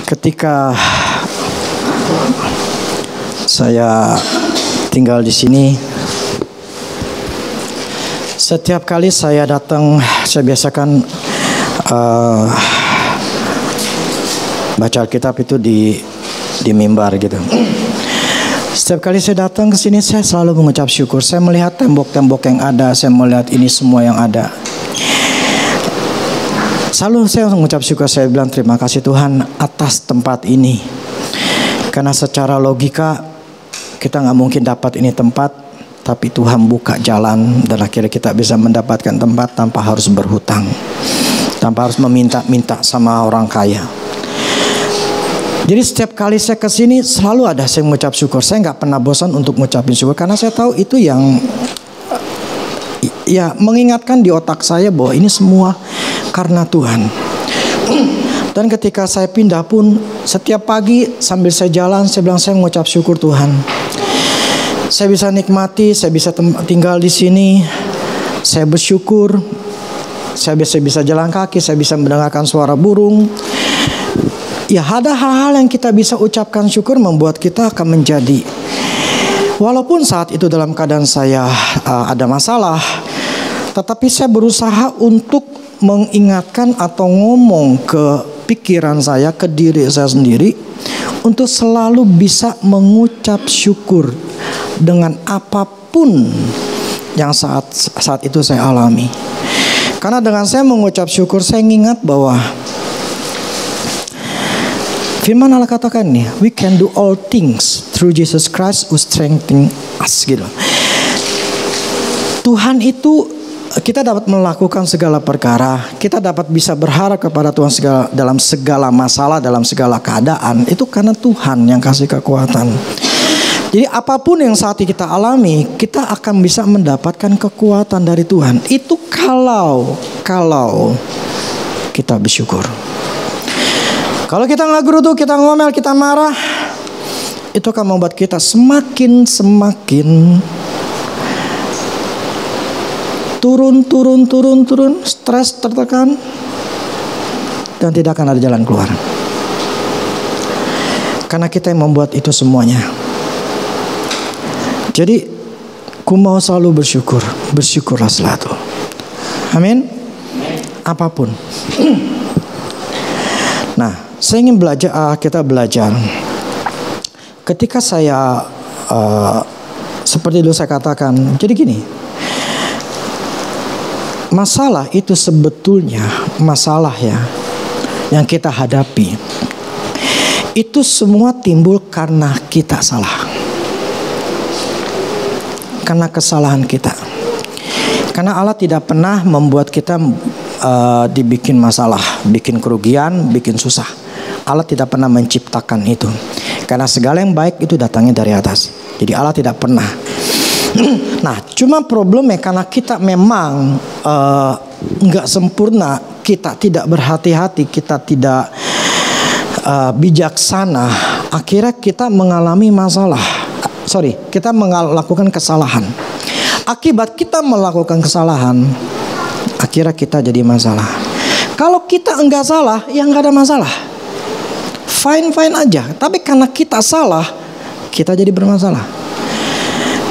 Ketika saya tinggal di sini, setiap kali saya datang, saya biasakan baca Alkitab itu di mimbar gitu. Setiap kali saya datang ke sini, saya selalu mengucap syukur. Saya melihat tembok-tembok yang ada, saya melihat ini semua yang ada. Selalu saya mengucap syukur, saya bilang terima kasih Tuhan atas tempat ini. Karena secara logika kita nggak mungkin dapat ini tempat, tapi Tuhan buka jalan dan akhirnya kita bisa mendapatkan tempat tanpa harus berhutang, tanpa harus meminta-minta sama orang kaya. Jadi setiap kali saya kesini selalu ada saya mengucap syukur. Saya nggak pernah bosan untuk mengucapin syukur karena saya tahu itu yang ya mengingatkan di otak saya bahwa ini semua karena Tuhan. Dan ketika saya pindah pun setiap pagi sambil saya jalan saya bilang saya mengucap syukur Tuhan. Saya bisa nikmati, saya bisa tinggal di sini. Saya bersyukur. Saya bisa jalan kaki, saya bisa mendengarkan suara burung. Ya ada hal-hal yang kita bisa ucapkan syukur membuat kita akan menjadi. Walaupun saat itu dalam keadaan saya ada masalah, tetapi saya berusaha untuk mengingatkan atau ngomong ke pikiran saya, ke diri saya sendiri untuk selalu bisa mengucap syukur dengan apapun yang saat itu saya alami. Karena dengan saya mengucap syukur, saya ingat bahwa firman Allah katakan nih, we can do all things through Jesus Christ who strengthens us gitu. Tuhan itu kita dapat melakukan segala perkara, kita dapat bisa berharap kepada Tuhan dalam segala masalah, dalam segala keadaan. Itu karena Tuhan yang kasih kekuatan. Jadi apapun yang saat ini kita alami, kita akan bisa mendapatkan kekuatan dari Tuhan. Itu kalau kita bersyukur. Kalau kita nggak gerutu, kita ngomel, kita marah, itu akan membuat kita semakin turun, stres, tertekan, dan tidak akan ada jalan keluar. Karena kita yang membuat itu semuanya. Jadi, ku mau selalu bersyukur, bersyukurlah selalu. Amin. Apapun. Nah, saya ingin kita belajar. Ketika saya seperti dulu saya katakan, jadi gini. Masalah itu sebetulnya masalah ya yang kita hadapi itu semua timbul karena kita salah, karena kesalahan kita. Karena Allah tidak pernah membuat kita dibikin masalah, bikin kerugian, bikin susah. Allah tidak pernah menciptakan itu. Karena segala yang baik itu datangnya dari atas. Jadi Allah tidak pernah. Nah, cuma problemnya karena kita memang nggak sempurna, kita tidak berhati-hati, kita tidak bijaksana. Akhirnya kita mengalami masalah. Kita melakukan kesalahan. Akibat kita melakukan kesalahan, akhirnya kita jadi masalah. Kalau kita enggak salah, ya enggak ada masalah. Fine aja. Tapi karena kita salah, kita jadi bermasalah.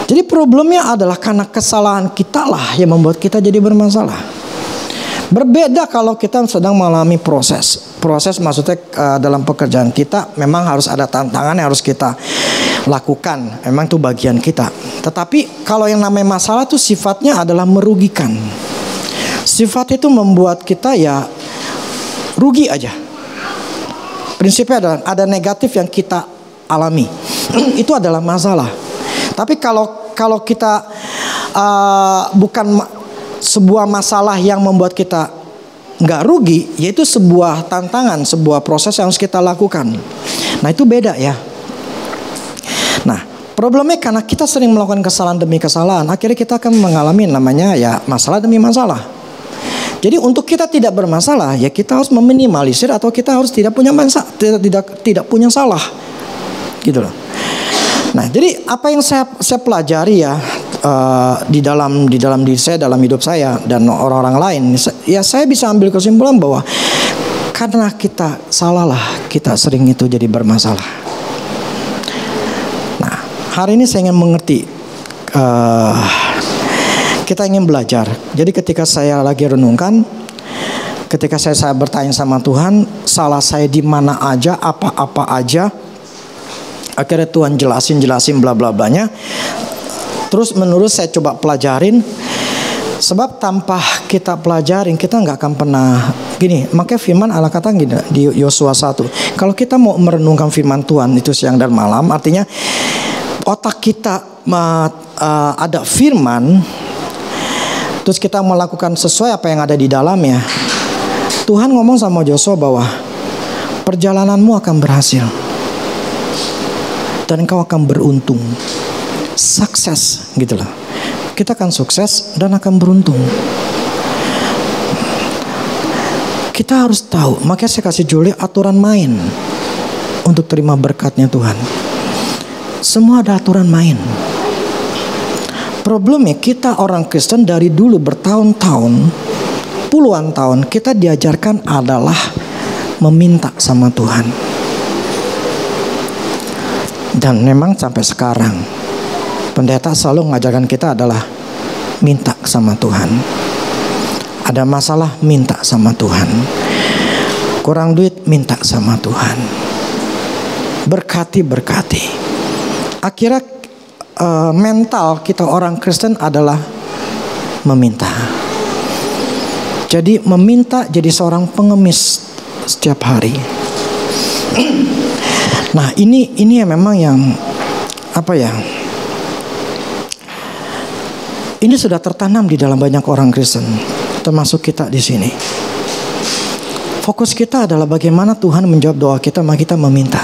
Jadi problemnya adalah karena kesalahan kita lah yang membuat kita jadi bermasalah. Berbeda kalau kita sedang mengalami proses. Proses maksudnya dalam pekerjaan kita memang harus ada tantangan yang harus kita lakukan. Memang itu bagian kita. Tetapi kalau yang namanya masalah itu sifatnya adalah merugikan. Sifat itu membuat kita ya rugi aja. Prinsipnya adalah ada negatif yang kita alami. Itu adalah masalah. Tapi kalau kita bukan sebuah masalah yang membuat kita nggak rugi, yaitu sebuah tantangan, sebuah proses yang harus kita lakukan. Nah itu beda ya. Nah problemnya karena kita sering melakukan kesalahan demi kesalahan, akhirnya kita akan mengalami namanya ya masalah demi masalah. Jadi untuk kita tidak bermasalah, ya kita harus meminimalisir atau kita harus tidak punya masalah, tidak punya salah, gitu loh. Nah, jadi apa yang saya pelajari ya di dalam diri saya, dalam hidup saya dan orang-orang lain, ya saya bisa ambil kesimpulan bahwa Karena kita salahlah, kita sering itu jadi bermasalah. Nah, hari ini saya ingin mengerti, kita ingin belajar. Jadi ketika saya lagi renungkan, ketika saya bertanya sama Tuhan, salah saya di mana aja, apa-apa aja, akhirnya Tuhan jelasin bla bla blanya. Terus menurut saya coba pelajarin. Sebab tanpa kita pelajarin, kita nggak akan pernah gini. Makanya firman Allah kata gini di Yosua 1. Kalau kita mau merenungkan firman Tuhan itu siang dan malam, artinya otak kita ada firman, terus kita melakukan sesuai apa yang ada di dalamnya. Tuhan ngomong sama Yosua bahwa perjalananmu akan berhasil dan engkau akan beruntung, sukses gitu loh. Kita akan sukses dan akan beruntung. Kita harus tahu. Makanya saya kasih Julie aturan main untuk terima berkatnya Tuhan. Semua ada aturan main. Problemnya kita orang Kristen dari dulu bertahun-tahun, puluhan tahun, kita diajarkan adalah meminta sama Tuhan. Dan memang sampai sekarang pendeta selalu mengajarkan kita adalah minta sama Tuhan. Ada masalah, minta sama Tuhan. Kurang duit, minta sama Tuhan. Berkati. Akhirnya mental kita orang Kristen adalah meminta. Jadi meminta jadi seorang pengemis setiap hari. Nah ini yang memang yang apa ya? Ini sudah tertanam di dalam banyak orang Kristen, termasuk kita di sini. Fokus kita adalah bagaimana Tuhan menjawab doa kita, maka kita meminta.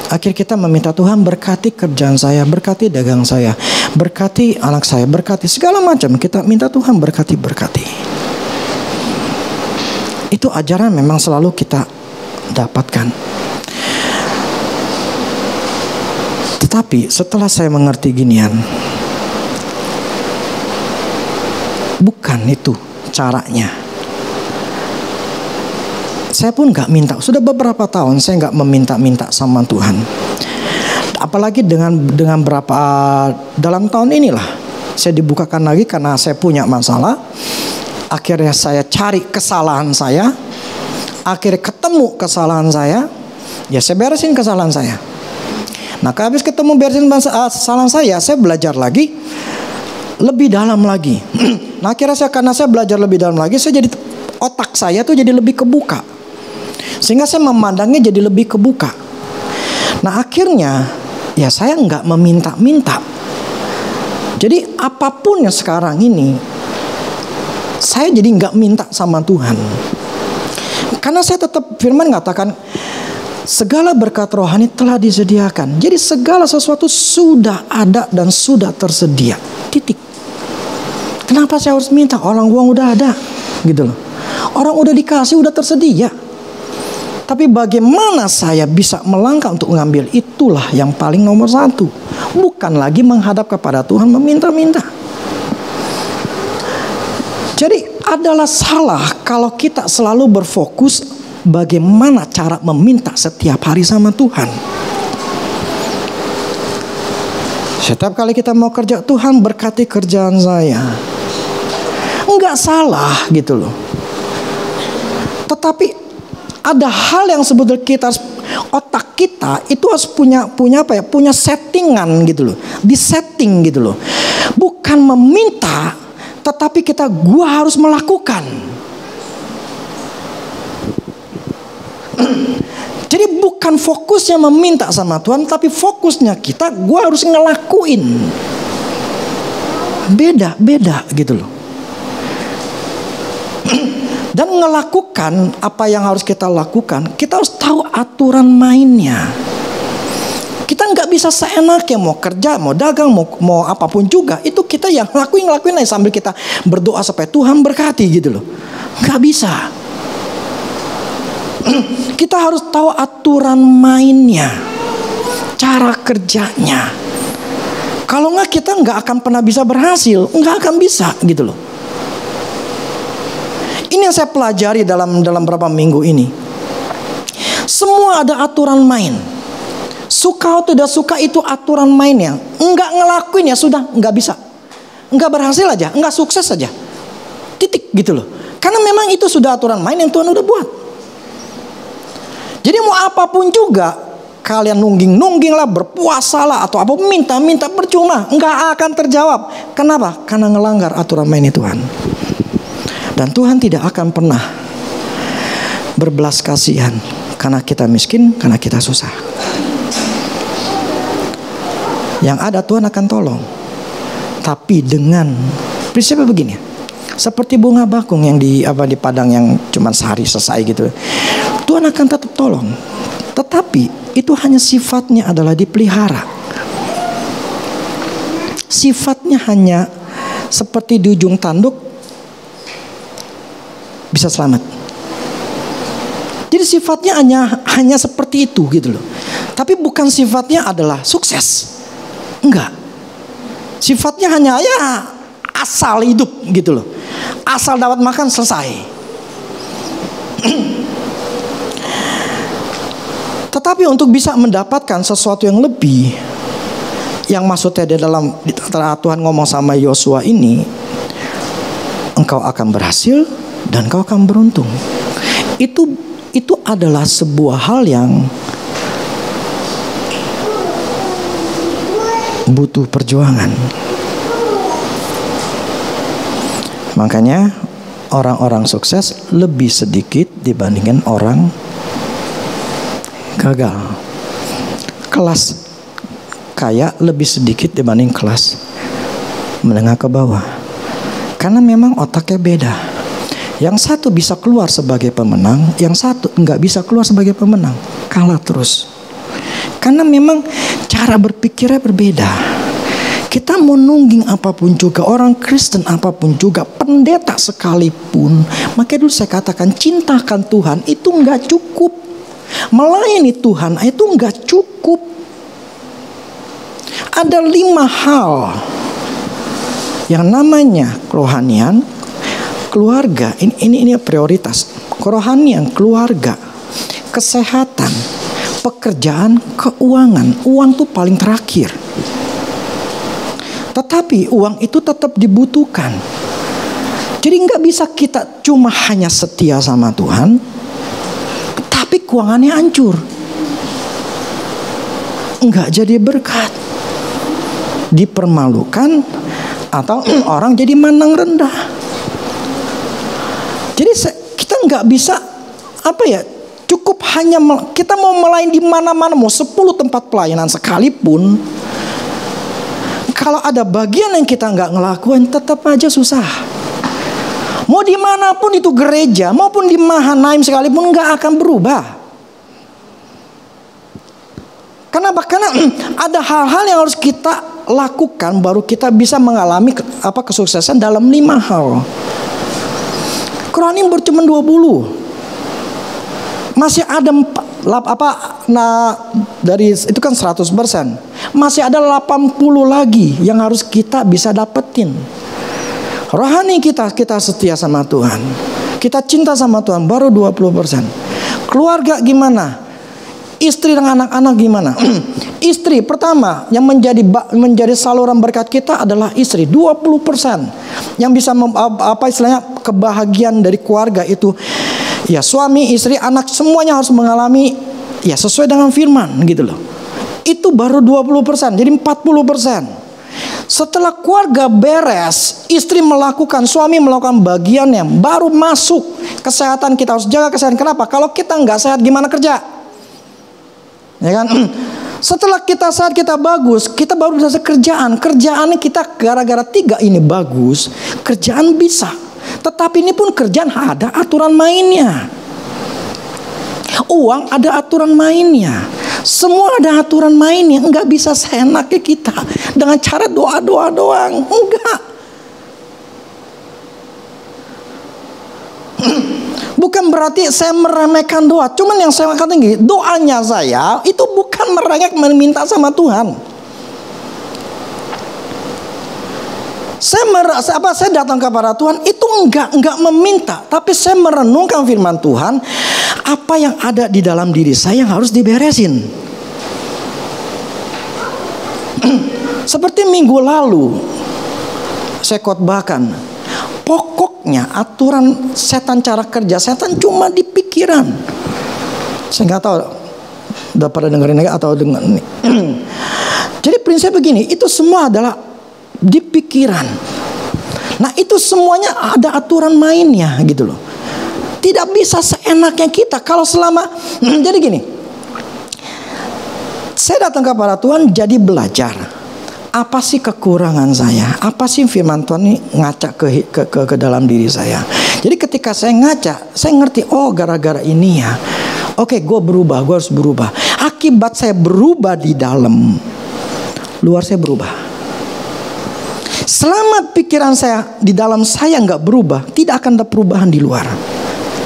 Akhir kita meminta Tuhan berkati kerjaan saya, berkati dagang saya, berkati anak saya, berkati segala macam. Kita minta Tuhan berkati. Itu ajaran memang selalu kita dapatkan. Tetapi setelah saya mengerti ginian, bukan itu caranya. Saya pun gak minta. Sudah beberapa tahun saya gak meminta-minta sama Tuhan. Apalagi dengan berapa dalam tahun inilah saya dibukakan lagi karena saya punya masalah. Akhirnya saya cari kesalahan saya. Akhirnya ketemu kesalahan saya. Ya saya beresin kesalahan saya. Nah habis ketemu beresin kesalahan saya belajar lagi. Lebih dalam lagi. Nah akhirnya karena saya belajar lebih dalam lagi, saya jadi otak saya tuh jadi lebih kebuka, sehingga saya memandangnya jadi lebih kebuka. Nah akhirnya ya saya nggak meminta-minta. Jadi apapun yang sekarang ini, saya jadi nggak minta sama Tuhan, karena saya tetap firman mengatakan segala berkat rohani telah disediakan. Jadi segala sesuatu sudah ada dan sudah tersedia. Titik. Kenapa saya harus minta? Orang uang udah ada, gitu loh. Orang udah dikasih, udah tersedia. Tapi bagaimana saya bisa melangkah untuk mengambil, itulah yang paling nomor satu. Bukan lagi menghadap kepada Tuhan meminta-minta. Jadi adalah salah kalau kita selalu berfokus bagaimana cara meminta setiap hari sama Tuhan. Setiap kali kita mau kerja, Tuhan berkati kerjaan saya. Enggak salah gitu loh. Tetapi ada hal yang sebetulnya kita otak kita itu harus punya apa ya? Punya settingan gitu loh. Disetting gitu loh. Bukan meminta, tetapi gua harus melakukan. Jadi bukan fokusnya meminta sama Tuhan, tapi fokusnya gua harus ngelakuin. Beda gitu loh. Dan melakukan apa yang harus kita lakukan, kita harus tahu aturan mainnya. Kita nggak bisa seenaknya mau kerja, mau dagang, mau apapun juga. Itu kita yang ngelakuin aja sambil kita berdoa supaya Tuhan berkati gitu loh. Nggak bisa. Kita harus tahu aturan mainnya, cara kerjanya. Kalau nggak kita nggak akan pernah bisa berhasil, nggak akan bisa gitu loh. Ini yang saya pelajari dalam beberapa minggu ini. Semua ada aturan main. Suka atau tidak suka itu aturan mainnya. Enggak ngelakuin ya sudah, enggak bisa. Enggak berhasil aja, enggak sukses aja. Titik gitu loh. Karena memang itu sudah aturan main yang Tuhan udah buat. Jadi mau apapun juga, kalian nungging lah, berpuasa lah, atau apa minta percuma, enggak akan terjawab. Kenapa? Karena ngelanggar aturan main Tuhan. Dan Tuhan tidak akan pernah berbelas kasihan karena kita miskin, karena kita susah. Yang ada Tuhan akan tolong. Tapi dengan prinsipnya begini. Seperti bunga bakung yang di padang yang cuma sehari selesai gitu. Tuhan akan tetap tolong. Tetapi itu hanya sifatnya adalah dipelihara. Sifatnya hanya seperti di ujung tanduk bisa selamat. Jadi sifatnya hanya seperti itu gitu loh. Tapi bukan sifatnya adalah sukses. Enggak. Sifatnya hanya ya asal hidup gitu loh. Asal dapat makan selesai. Tetapi untuk bisa mendapatkan sesuatu yang lebih, yang maksudnya di dalam Tuhan ngomong sama Yosua ini, engkau akan berhasil dan engkau akan beruntung. Itu adalah sebuah hal yang butuh perjuangan. Makanya orang-orang sukses lebih sedikit dibandingkan orang gagal. Kelas kaya lebih sedikit dibanding kelas menengah ke bawah. Karena memang otaknya beda. Yang satu bisa keluar sebagai pemenang, yang satu nggak bisa keluar sebagai pemenang, kalah terus. Karena memang cara berpikirnya berbeda. Kita mau nungging apapun juga, orang Kristen apapun juga, pendeta sekalipun, makanya dulu saya katakan cintakan Tuhan itu nggak cukup. Melayani Tuhan itu nggak cukup. Ada 5 hal yang namanya kerohanian, keluarga. Ini prioritas. Kerohanian, keluarga, kesehatan, pekerjaan, keuangan. Uang tuh paling terakhir. Tetapi uang itu tetap dibutuhkan. Jadi nggak bisa kita cuma hanya setia sama Tuhan, tapi keuangannya hancur. Nggak jadi berkat. Dipermalukan atau orang jadi mandang rendah. Jadi kita nggak bisa cukup hanya kita mau melayani di mana-mana, mau 10 tempat pelayanan sekalipun, kalau ada bagian yang kita nggak ngelakuin, tetap aja susah. Mau dimanapun itu gereja, maupun di Mahanaim sekalipun nggak akan berubah. Kenapa? Karena ada hal-hal yang harus kita lakukan, baru kita bisa mengalami kesuksesan dalam 5 hal. Kerohanian cuma 20. Masih ada dari itu kan 100%. Masih ada 80 lagi yang harus kita bisa dapetin. Rohani kita setia sama Tuhan. Kita cinta sama Tuhan baru 20%. Keluarga gimana? Istri dan anak-anak gimana? Istri pertama yang menjadi saluran berkat kita adalah istri, 20%. Yang bisa istilahnya kebahagiaan dari keluarga itu ya suami, istri, anak semuanya harus mengalami ya sesuai dengan firman gitu loh. Itu baru 20%, jadi 40%. Setelah keluarga beres, istri melakukan, suami melakukan bagiannya, baru masuk kesehatan. Kita harus jaga kesehatan. Kenapa? Kalau kita nggak sehat gimana kerja? Ya kan? Setelah kita sehat, kita bagus, kita baru bisa kerjaan. Kerjaannya kita gara-gara 3 ini bagus, kerjaan bisa. Tetapi ini pun kerjaan ada aturan mainnya. Uang ada aturan mainnya. Semua ada aturan mainnya. Enggak bisa seenaknya kita dengan cara doa-doa doang. Enggak. Bukan berarti saya meremehkan doa. Cuman yang saya katakan gini, doanya saya itu bukan merengek meminta sama Tuhan. Saya datang kepada Tuhan itu enggak meminta, tapi saya merenungkan firman Tuhan, apa yang ada di dalam diri saya yang harus diberesin. Seperti minggu lalu saya khotbahkan, pokoknya aturan setan, cara kerja setan cuma di pikiran. Saya nggak tahu udah pada dengerin atau dengar nih. Jadi prinsip begini, itu semua adalah di pikiran. Nah itu semuanya ada aturan mainnya gitu loh. Tidak bisa seenaknya kita kalau selama jadi gini. Saya datang kepada Tuhan jadi belajar. Apa sih kekurangan saya? Apa sih firman Tuhan ini ngaca ke dalam diri saya? Jadi ketika saya ngaca, saya ngerti, oh gara-gara ini ya. Oke, gue berubah, gue harus berubah. Akibat saya berubah di dalam, luar saya berubah. Selama pikiran saya di dalam saya nggak berubah, tidak akan ada perubahan di luar.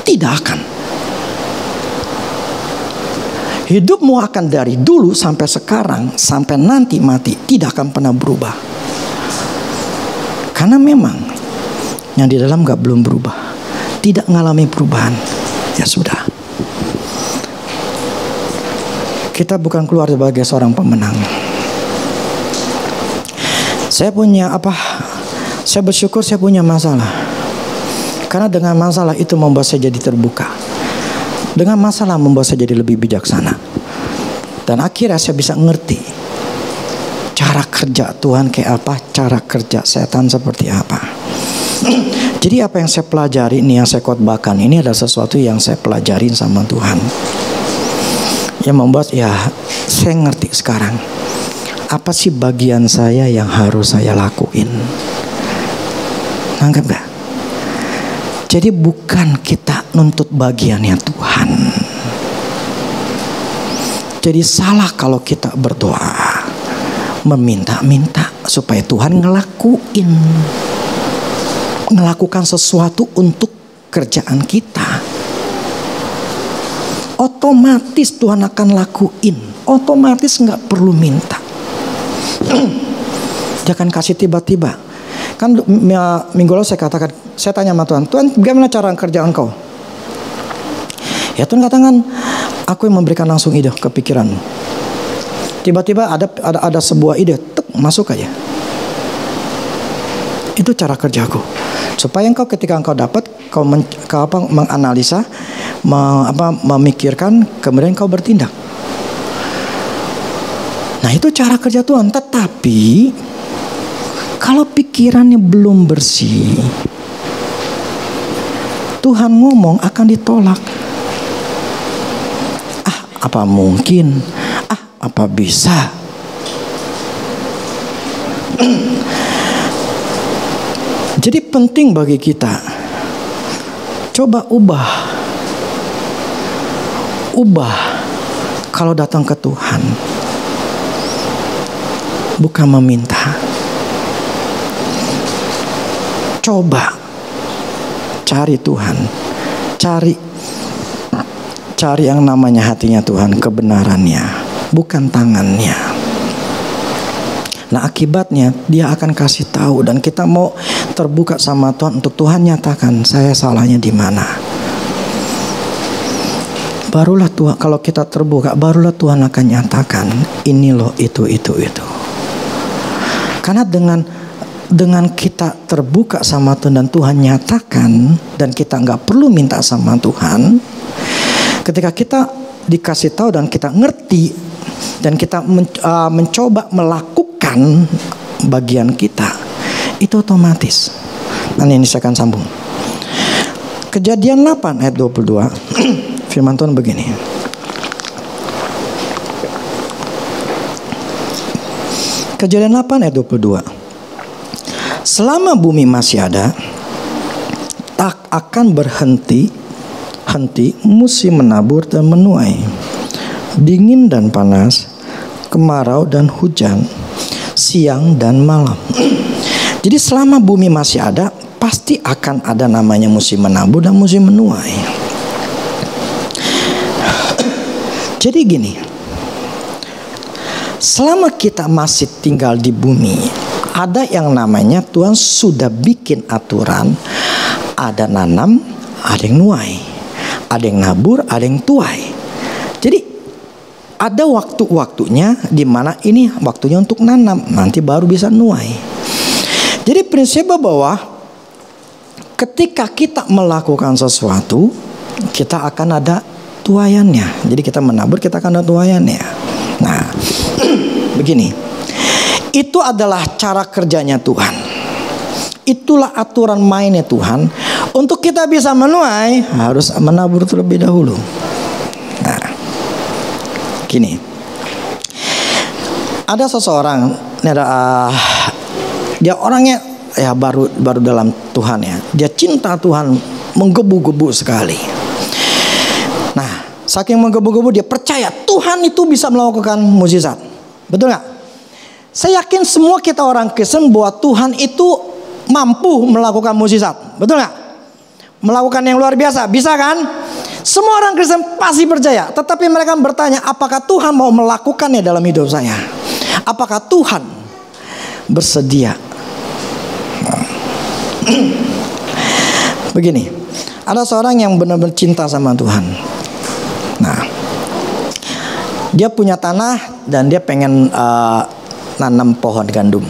Tidak akan. Hidupmu akan dari dulu sampai sekarang, sampai nanti mati, tidak akan pernah berubah. Karena memang yang di dalam nggak belum berubah, tidak mengalami perubahan. Ya sudah. Kita bukan keluar sebagai seorang pemenang. Saya punya apa? Saya bersyukur saya punya masalah. Karena dengan masalah itu membuat saya jadi terbuka. Dengan masalah membuat saya jadi lebih bijaksana. Dan akhirnya saya bisa ngerti cara kerja Tuhan kayak apa, cara kerja setan seperti apa. Jadi apa yang saya pelajari ini, yang saya khotbahkan ini adalah sesuatu yang saya pelajarin sama Tuhan. Yang membuat ya saya ngerti sekarang apa sih bagian saya yang harus saya lakuin. Nangkep gak? Jadi bukan kita nuntut bagiannya Tuhan. Jadi salah kalau kita berdoa meminta-minta supaya Tuhan ngelakukan sesuatu untuk kerjaan kita. Otomatis Tuhan akan lakuin. Otomatis nggak perlu minta. Jangan kasih tiba-tiba. Kan minggu lalu saya katakan, saya tanya sama Tuhan, Tuhan bagaimana cara kerjaan kau? Ya Tuhan katakan, aku yang memberikan langsung ide ke pikiranmu. Tiba-tiba ada sebuah ide, masuk aja. Itu cara kerjaku. Supaya engkau ketika engkau dapat, kau menganalisa, memikirkan, kemudian kau bertindak. Nah itu cara kerja Tuhan. Tetapi kalau pikirannya belum bersih, Tuhan ngomong akan ditolak. Apa mungkin? Apa bisa? Jadi penting bagi kita coba ubah kalau datang ke Tuhan, bukan meminta. Coba cari Tuhan, cari yang namanya hatinya Tuhan, kebenarannya, bukan tangannya. Nah akibatnya dia akan kasih tahu, dan kita mau terbuka sama Tuhan untuk Tuhan nyatakan saya salahnya di mana. Barulah Tuhan, kalau kita terbuka, barulah Tuhan akan nyatakan ini loh itu. Karena dengan kita terbuka sama Tuhan dan Tuhan nyatakan, dan kita nggak perlu minta sama Tuhan. Ketika kita dikasih tahu dan kita ngerti dan kita mencoba melakukan bagian kita, itu otomatis. Nanti ini saya akan sambung. Kejadian 8 ayat 22. Firman Tuhan begini. Kejadian 8 ayat 22. Selama bumi masih ada, tak akan berhenti musim menabur dan menuai, dingin dan panas, kemarau dan hujan, siang dan malam. Jadi selama bumi masih ada, pasti akan ada namanya musim menabur dan musim menuai. Jadi gini, selama kita masih tinggal di bumi, ada yang namanya Tuhan sudah bikin aturan. Ada nanam, ada yang nuai, ada yang nabur, ada yang tuai. Jadi ada waktu-waktunya di mana ini waktunya untuk nanam, nanti baru bisa nuai. Jadi prinsipnya bahwa ketika kita melakukan sesuatu, kita akan ada tuaiannya. Jadi kita menabur, kita akan ada tuaiannya. Nah, begini. Itu adalah cara kerjanya Tuhan. Itulah aturan mainnya Tuhan. Untuk kita bisa menuai, harus menabur terlebih dahulu. Nah, gini. Ada seseorang, dia orangnya ya baru dalam Tuhan ya. Dia cinta Tuhan, menggebu-gebu sekali. Nah, saking menggebu-gebu dia percaya Tuhan itu bisa melakukan mukjizat. Betul nggak? Saya yakin semua kita orang Kristen bahwa Tuhan itu mampu melakukan mukjizat. Betul nggak? Melakukan yang luar biasa. Bisa kan? Semua orang Kristen pasti percaya. Tetapi mereka bertanya, apakah Tuhan mau melakukannya dalam hidup saya? Apakah Tuhan bersedia? Begini, ada seorang yang benar-benar cinta sama Tuhan. Nah, dia punya tanah dan dia pengen nanam pohon gandum.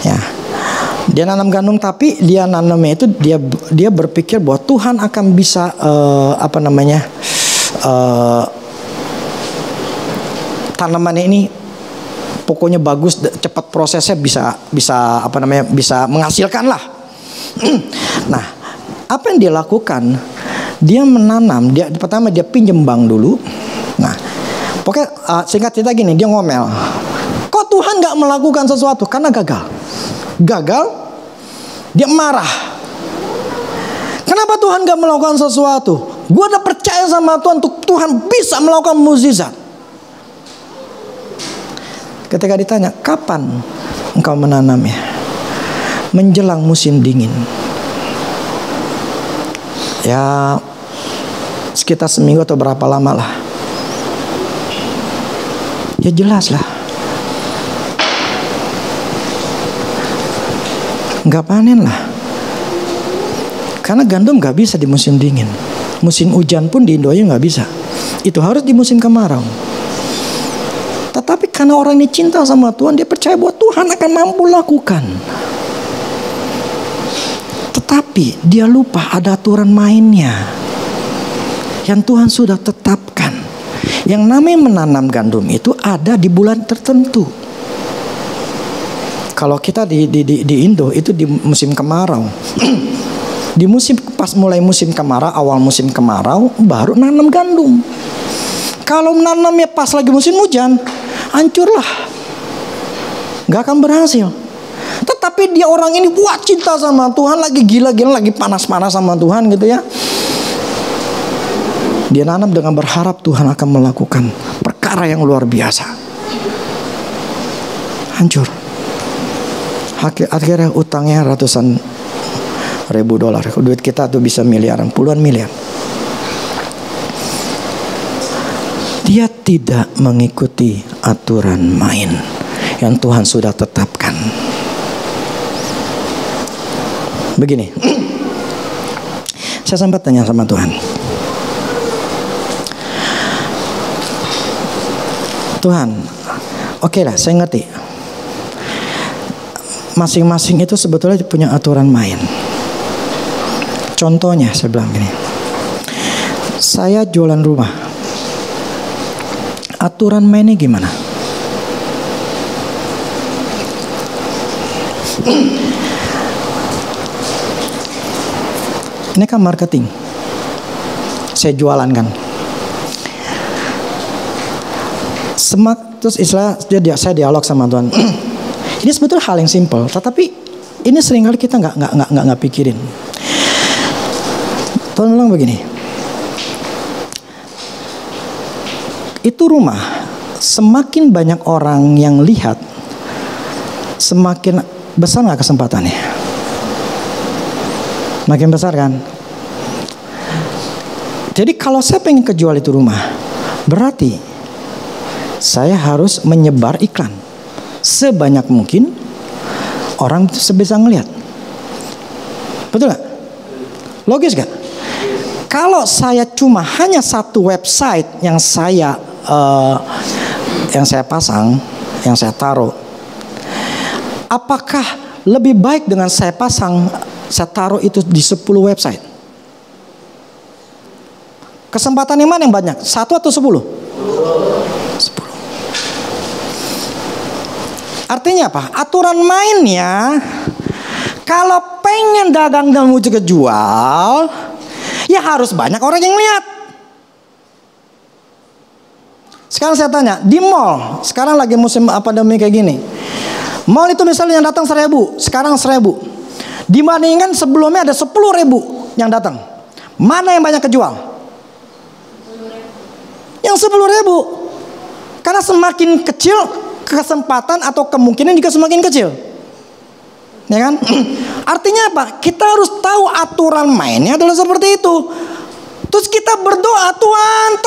Ya, dia nanam gandum, tapi dia nanamnya itu dia berpikir bahwa Tuhan akan bisa tanamannya ini pokoknya bagus, cepat prosesnya bisa menghasilkan lah. Nah, apa yang dia lakukan? Dia menanam, pertama dia pinjem bank dulu. Nah, pokoknya singkat cerita gini, dia ngomel. Kok Tuhan gak melakukan sesuatu? Karena gagal, dia marah. Kenapa Tuhan gak melakukan sesuatu? Gue udah percaya sama Tuhan untuk Tuhan bisa melakukan mukjizat. Ketika ditanya, kapan engkau menanamnya? Menjelang musim dingin. Ya, sekitar seminggu atau berapa lama lah. Ya jelas lah, nggak panen lah. Karena gandum nggak bisa di musim dingin. Musim hujan pun di Indonesia nggak bisa. Itu harus di musim kemarau. Tetapi karena orang ini cinta sama Tuhan, dia percaya bahwa Tuhan akan mampu lakukan. Tetapi dia lupa ada aturan mainnya yang Tuhan sudah tetapkan. Yang namanya menanam gandum itu ada di bulan tertentu. Kalau kita di Indo itu di musim kemarau. Di pas mulai musim kemarau, awal musim kemarau baru nanam gandum. Kalau menanamnya pas lagi musim hujan, hancurlah, nggak akan berhasil. Tetapi dia orang ini buat cinta sama Tuhan, lagi gila-gila, lagi panas-panas sama Tuhan gitu ya. Dia nanam dengan berharap Tuhan akan melakukan perkara yang luar biasa. Hancur. Akhirnya utangnya ratusan ribu dolar. Duit kita tuh bisa miliaran, puluhan miliar. Dia tidak mengikuti aturan main yang Tuhan sudah tetapkan. Begini, saya sempat tanya sama Tuhan, Tuhan, oke lah, saya ngerti. Masing-masing itu sebetulnya punya aturan main. Contohnya, saya bilang gini, saya jualan rumah. Aturan mainnya gimana? Ini kan marketing. Saya jualan kan. Terus istilah saya dialog sama Tuhan. Ini sebetulnya hal yang simpel, tetapi ini seringkali kita nggak pikirin. Tuhan bilang begini. Itu rumah, semakin banyak orang yang lihat, semakin besar nggak kesempatannya? Makin besar kan? Jadi kalau saya pengen kejual itu rumah, berarti saya harus menyebar iklan sebanyak mungkin orang bisa ngelihat. Betul gak? Logis gak? Kalau saya cuma hanya satu website yang saya pasang, yang saya taruh, apakah lebih baik dengan saya taruh itu di 10 website? Kesempatan yang mana yang banyak? 1 atau 10? 10. Artinya apa? Aturan mainnya, kalau pengen dagang dan mau juga jual, ya harus banyak orang yang lihat. Sekarang saya tanya, di mall, sekarang lagi musim pandemi kayak gini, mall itu misalnya yang datang 1.000, sekarang 1.000, dibandingkan sebelumnya ada 10.000 yang datang, mana yang banyak kejual? Yang 10.000. Karena semakin kecil kesempatan atau kemungkinan juga semakin kecil, ya kan? Artinya apa? Kita harus tahu aturan mainnya adalah seperti itu. Terus kita berdoa, Tuhan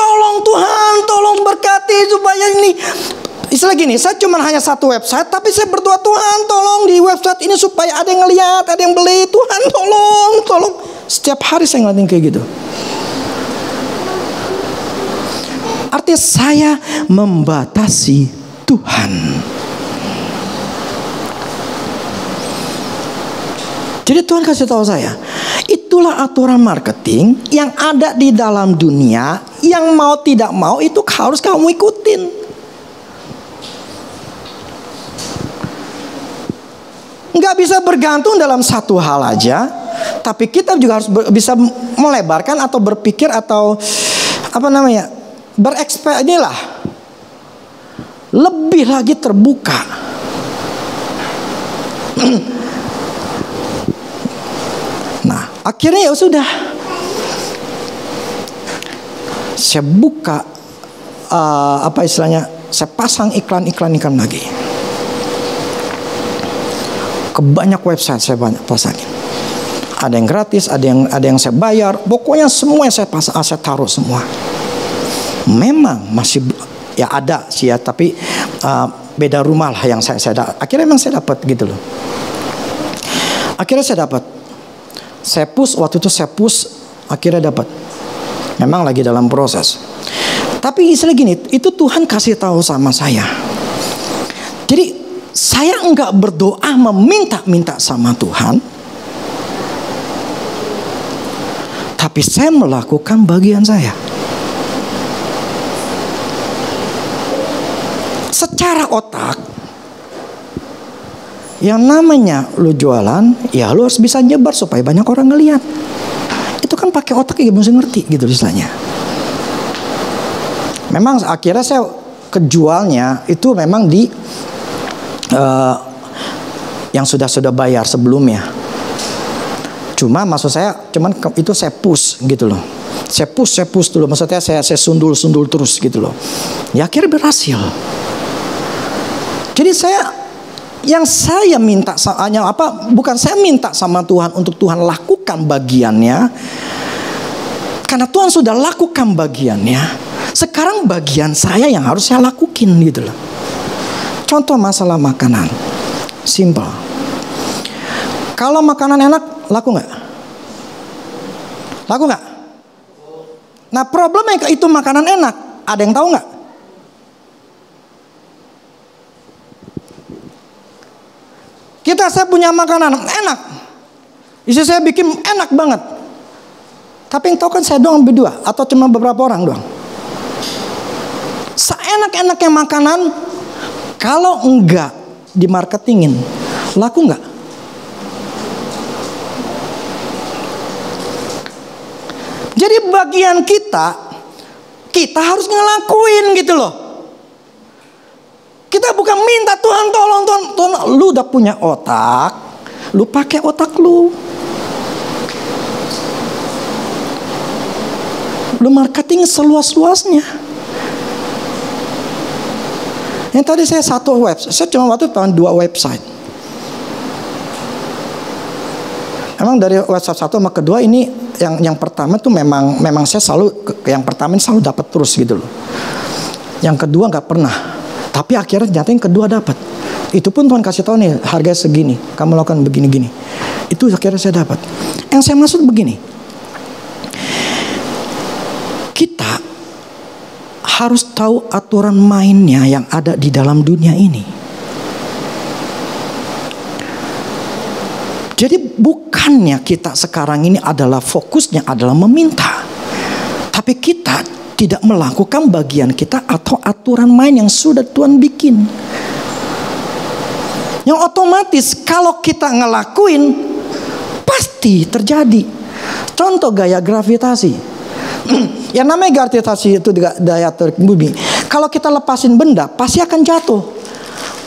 tolong berkati supaya ini. Istilah gini, saya cuma hanya satu website, tapi saya berdoa, Tuhan tolong di website ini supaya ada yang ngelihat, ada yang beli. Tuhan tolong. Setiap hari saya ngeliatin kayak gitu. Artinya saya membatasi Tuhan. Jadi Tuhan kasih tahu saya, itulah aturan marketing yang ada di dalam dunia, yang mau tidak mau itu harus kamu ikutin. Nggak bisa bergantung dalam satu hal aja, tapi kita juga harus bisa melebarkan atau berpikir atau lebih lagi terbuka. Nah, akhirnya ya sudah, saya buka saya pasang iklan lagi. Ke banyak website saya pasangin. Ada yang gratis, ada yang saya bayar. Pokoknya semua yang saya taruh semua. Memang masih ya ada sih ya, tapi beda rumah lah yang saya akhirnya memang saya dapat gitu loh. Akhirnya saya dapat. Waktu itu saya push, akhirnya dapat. Memang lagi dalam proses. Tapi istilah gini, itu Tuhan kasih tahu sama saya. Jadi saya enggak berdoa meminta sama Tuhan, tapi saya melakukan bagian saya. Secara otak, yang namanya lu jualan, ya lu harus bisa nyebar supaya banyak orang ngelihat. Itu kan pakai otak ya, mesti ngerti gitu istilahnya. Memang akhirnya saya kejualnya itu memang di yang sudah bayar sebelumnya. Cuma maksud saya, itu saya push gitu loh. Saya push dulu. Maksudnya saya sundul terus gitu loh. Ya akhirnya berhasil. Jadi saya minta bukan saya minta sama Tuhan untuk Tuhan lakukan bagiannya, karena Tuhan sudah lakukan bagiannya. Sekarang bagian saya yang harus saya lakukan gitu loh. Contoh masalah makanan, simple. Kalau makanan enak, laku nggak? Laku nggak? Nah problemnya itu makanan enak, ada yang tahu nggak? Saya punya makanan enak, istri saya bikin enak banget, tapi yang tahu kan saya doang berdua atau cuma beberapa orang doang. Seenak-enaknya makanan, kalau enggak dimarketingin, laku enggak? Jadi bagian kita harus ngelakuin gitu loh. Kita bukan minta Tuhan tolong. Lu udah punya otak, lu pakai otak lu. Lu marketing seluas-luasnya. Yang tadi saya satu website, saya cuma waktu tahun 2 website. Emang dari website 1 sama kedua ini yang pertama tuh memang saya selalu yang pertama ini selalu dapat terus gitu loh. Yang kedua nggak pernah. Tapi akhirnya ternyata yang kedua dapat. Itu pun Tuhan kasih tahu nih, harganya segini, kamu lakukan begini-gini. Itu akhirnya saya dapat. Yang saya maksud begini, kita harus tahu aturan mainnya yang ada di dalam dunia ini. Jadi bukannya kita sekarang ini adalah fokusnya adalah meminta, tapi kita tidak melakukan bagian kita atau aturan main yang sudah Tuhan bikin. Yang otomatis kalau kita ngelakuin pasti terjadi. Contoh gaya gravitasi. Yang namanya gravitasi itu daya tarik bumi. Kalau kita lepasin benda pasti akan jatuh.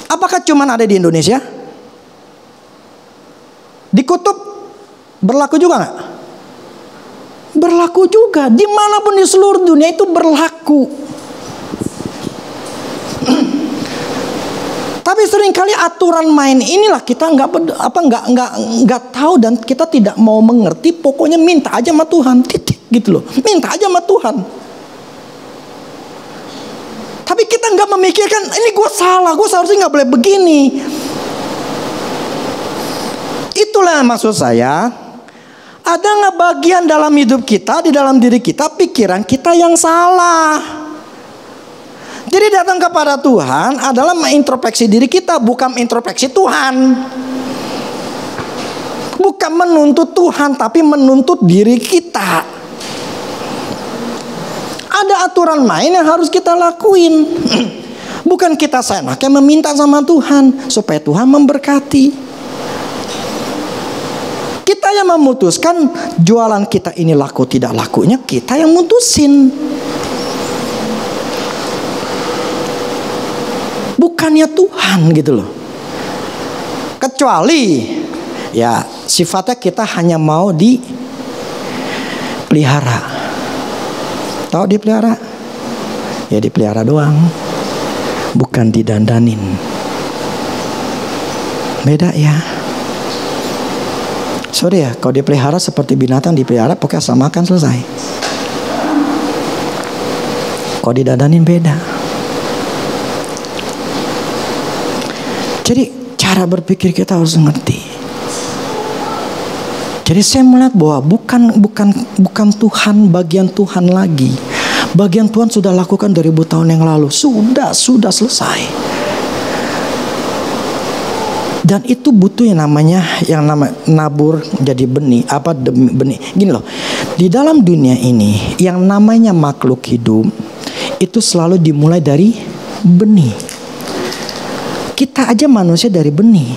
Apakah cuma ada di Indonesia? Di kutub berlaku juga nggak? Berlaku juga. Dimanapun di seluruh dunia itu berlaku. Tapi seringkali aturan main inilah kita nggak tahu dan kita tidak mau mengerti. Pokoknya minta aja sama Tuhan, titik gitu loh. Minta aja sama Tuhan. Tapi kita nggak memikirkan ini gue salah, gue seharusnya nggak boleh begini. Itulah maksud saya. Ada nggak bagian dalam hidup kita, di dalam diri kita, pikiran kita yang salah? Jadi datang kepada Tuhan adalah mengintrospeksi diri kita, bukan introspeksi Tuhan. Bukan menuntut Tuhan, tapi menuntut diri kita. Ada aturan main yang harus kita lakuin. Bukan kita seenaknya meminta sama Tuhan supaya Tuhan memberkati. Kita yang memutuskan jualan kita ini laku tidak lakunya, kita yang mutusin. Bukannya Tuhan gitu loh. Kecuali ya sifatnya kita hanya mau dipelihara. Tahu dipelihara? Ya dipelihara doang. Bukan didandanin. Beda ya. Sorry ya, kalau dipelihara seperti binatang dipelihara, pokoknya samakan selesai. Kalau didandanin beda. Jadi cara berpikir kita harus ngerti. Jadi saya melihat bahwa bukan Tuhan, bagian Tuhan lagi. Bagian Tuhan sudah lakukan 2000 tahun yang lalu. Sudah selesai. Dan itu butuh yang namanya nabur jadi benih, benih. Gini loh. Di dalam dunia ini yang namanya makhluk hidup itu selalu dimulai dari benih. Kita aja manusia dari benih.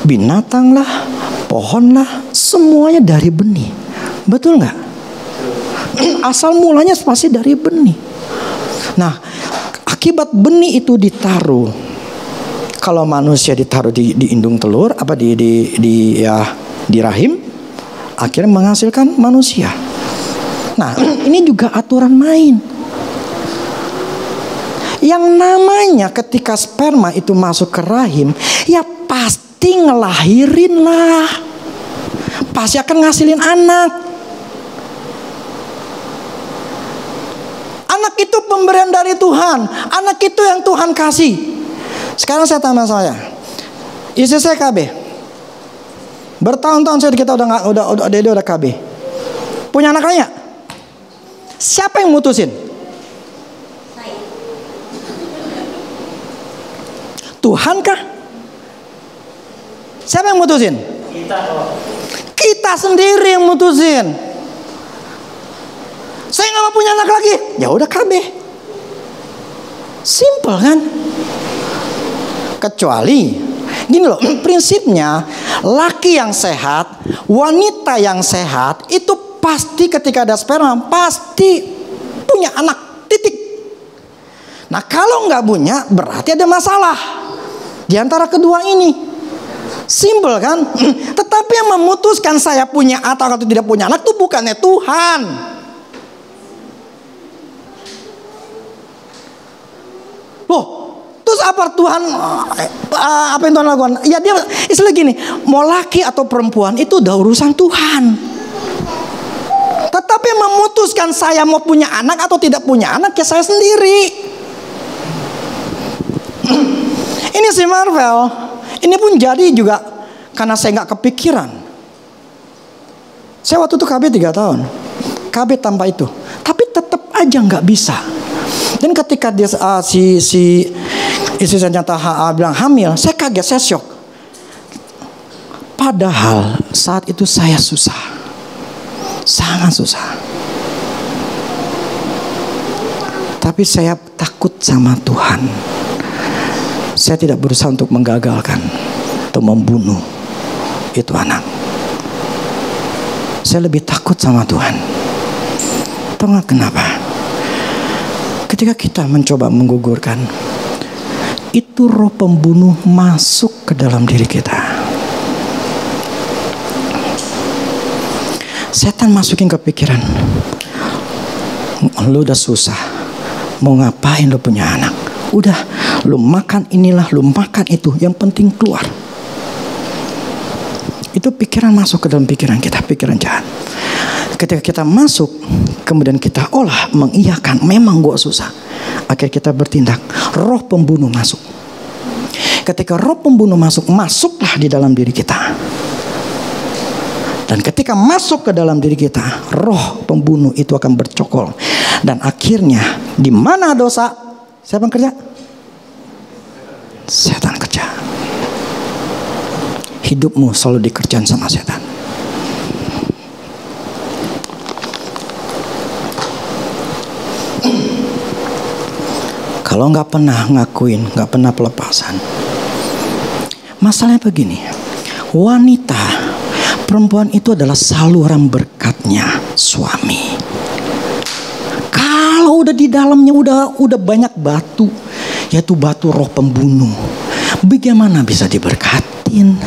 Binatang lah, pohon lah, semuanya dari benih. Betul nggak? Asal mulanya pasti dari benih. Nah, akibat benih itu ditaruh. Kalau manusia ditaruh di indung telur, di rahim, akhirnya menghasilkan manusia. Nah, ini juga aturan main. Yang namanya ketika sperma itu masuk ke rahim, ya pasti ngelahirin lah. Pasti akan ngasilin anak. Anak itu pemberian dari Tuhan. Anak itu yang Tuhan kasih. Sekarang saya tanya saya, istri saya KB. Bertahun-tahun kita udah KB. Punya anak banyak. Siapa yang mutusin? Tuhan kah? Siapa yang mutusin? Kita sendiri yang mutusin. Saya nggak mau punya anak lagi. Ya udah KB. Simple kan? Kecuali gini loh, prinsipnya laki yang sehat, wanita yang sehat itu pasti ketika ada sperma pasti punya anak, titik. Nah kalau nggak punya berarti ada masalah di antara kedua ini. Simple kan? Tetapi yang memutuskan saya punya atau tidak punya anak itu bukannya Tuhan. Loh, terus apa Tuhan? Apa yang Tuhan lakukan? Ya dia istilah gini, mau laki atau perempuan itu udah urusan Tuhan. Tetapi yang memutuskan saya mau punya anak atau tidak punya anak ya saya sendiri. si Marvel, ini pun jadi juga karena saya nggak kepikiran. Saya waktu itu KB 3 tahun, KB tanpa itu, tapi tetap aja nggak bisa. Dan ketika dia si istri saya nyata bilang hamil, saya kaget, saya syok. Padahal saat itu saya susah, sangat susah. Tapi saya takut sama Tuhan. Saya tidak berusaha untuk menggagalkan atau membunuh itu anak. Saya lebih takut sama Tuhan. Tahu nggak kenapa? Ketika kita mencoba menggugurkan, itu roh pembunuh masuk ke dalam diri kita. Setan masukin ke pikiran, lu udah susah, mau ngapain lu punya anak? Udah, lu makan inilah, lu makan itu, yang penting keluar. Itu pikiran masuk ke dalam pikiran kita, pikiran jahat. Ketika kita masuk, kemudian kita olah, mengiyakan, memang gua susah. Akhirnya kita bertindak, roh pembunuh masuk. Ketika roh pembunuh masuk, masuklah di dalam diri kita. Dan ketika masuk ke dalam diri kita, roh pembunuh itu akan bercokol. Dan akhirnya, di mana dosa, siapa yang kerja? Setan kerja. Hidupmu selalu dikerjain sama setan. Kalau nggak pernah ngakuin, nggak pernah pelepasan. Masalahnya begini, wanita, perempuan itu adalah saluran berkatnya suami. Kalau udah di dalamnya udah banyak batu, yaitu batu roh pembunuh, bagaimana bisa diberkatin?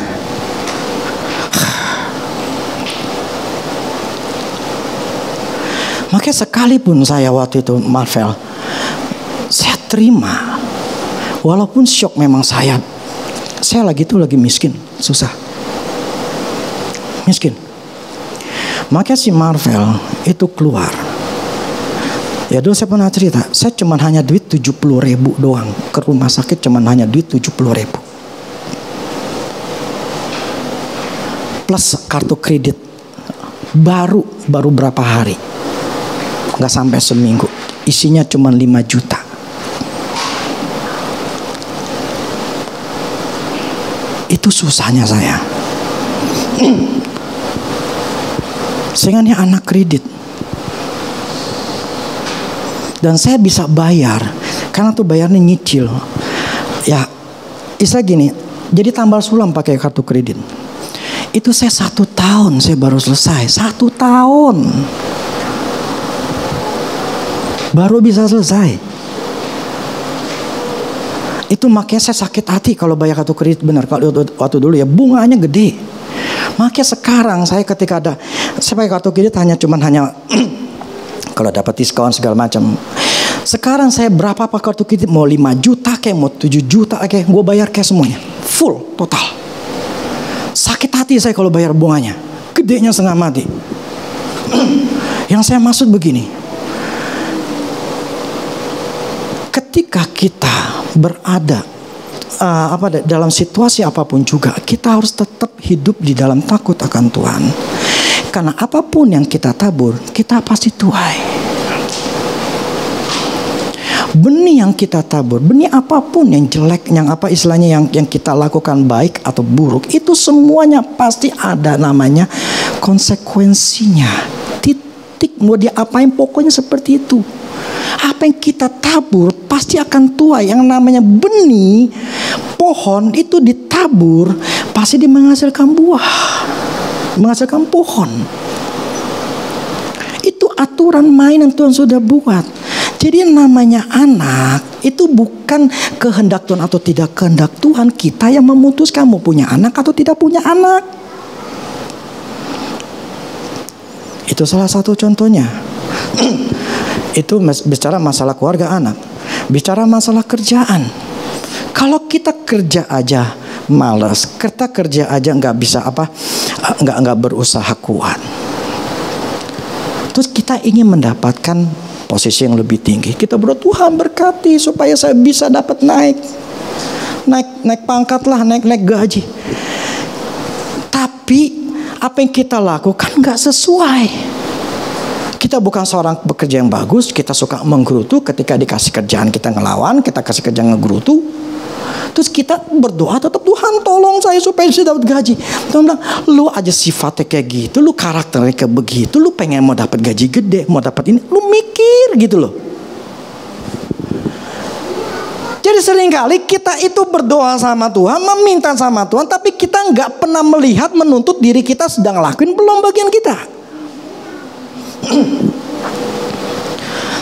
Makanya sekalipun saya waktu itu Marvel, saya terima, walaupun syok memang saya lagi miskin, susah, miskin. Makanya si Marvel itu keluar. Ya dulu saya pernah cerita, saya cuma hanya duit 70.000 doang, ke rumah sakit cuma hanya duit 70.000 plus kartu kredit baru berapa hari, nggak sampai seminggu, isinya cuma 5 juta. Itu susahnya saya. Sehingga ini anak kredit. Dan saya bisa bayar, karena tuh bayarnya nyicil. Ya, istilah gini, jadi tambal sulam pakai kartu kredit. Itu saya 1 tahun saya baru selesai, 1 tahun baru bisa selesai. Itu makanya saya sakit hati kalau bayar kartu kredit benar. Kalau waktu dulu ya bunganya gede. Makanya sekarang saya ketika saya pakai kartu kredit hanya kalau dapat diskon segala macam. Sekarang saya berapa kartu kredit, mau 5 juta kayak mau 7 juta kayak, gue bayar kayak semuanya full total. Sakit hati saya kalau bayar bunganya, gedenya setengah mati. Yang saya maksud begini, ketika kita berada dalam situasi apapun juga, kita harus tetap hidup di dalam takut akan Tuhan. Karena apapun yang kita tabur, kita pasti tuai. Benih yang kita tabur, benih apapun yang jelek, yang apa istilahnya yang kita lakukan baik atau buruk, itu semuanya pasti ada namanya konsekuensinya. Titik, mau diapain pokoknya seperti itu. Apa yang kita tabur pasti akan tuai. Yang namanya benih pohon itu ditabur pasti dia menghasilkan buah, menghasilkan pohon. Itu aturan main yang Tuhan sudah buat. Jadi namanya anak itu bukan kehendak Tuhan atau tidak kehendak Tuhan. Kita yang memutuskan mau punya anak atau tidak punya anak. Itu salah satu contohnya. Itu bicara masalah keluarga anak. Bicara masalah kerjaan. Kalau kita kerja aja malas, kita kerja aja nggak bisa nggak berusaha kuat. Terus kita ingin mendapatkan posisi yang lebih tinggi. Kita berdoa, Tuhan berkati supaya saya bisa dapat naik. naik pangkat lah, naik gaji. Tapi apa yang kita lakukan nggak sesuai. Kita bukan seorang pekerja yang bagus. Kita suka menggerutu. Ketika dikasih kerjaan kita ngelawan, kita kasih kerjaan ngegerutu. Terus kita berdoa tetap, Tuhan tolong saya supaya saya dapat gaji. Tuhan bilang, lu aja sifatnya kayak gitu, lu karakternya kayak begitu, lu pengen mau dapat gaji gede, mau dapat ini, lu mikir gitu loh. Jadi seringkali kita itu berdoa sama Tuhan, meminta sama Tuhan, tapi kita nggak pernah melihat, menuntut diri kita sedang lakuin belum bagian kita.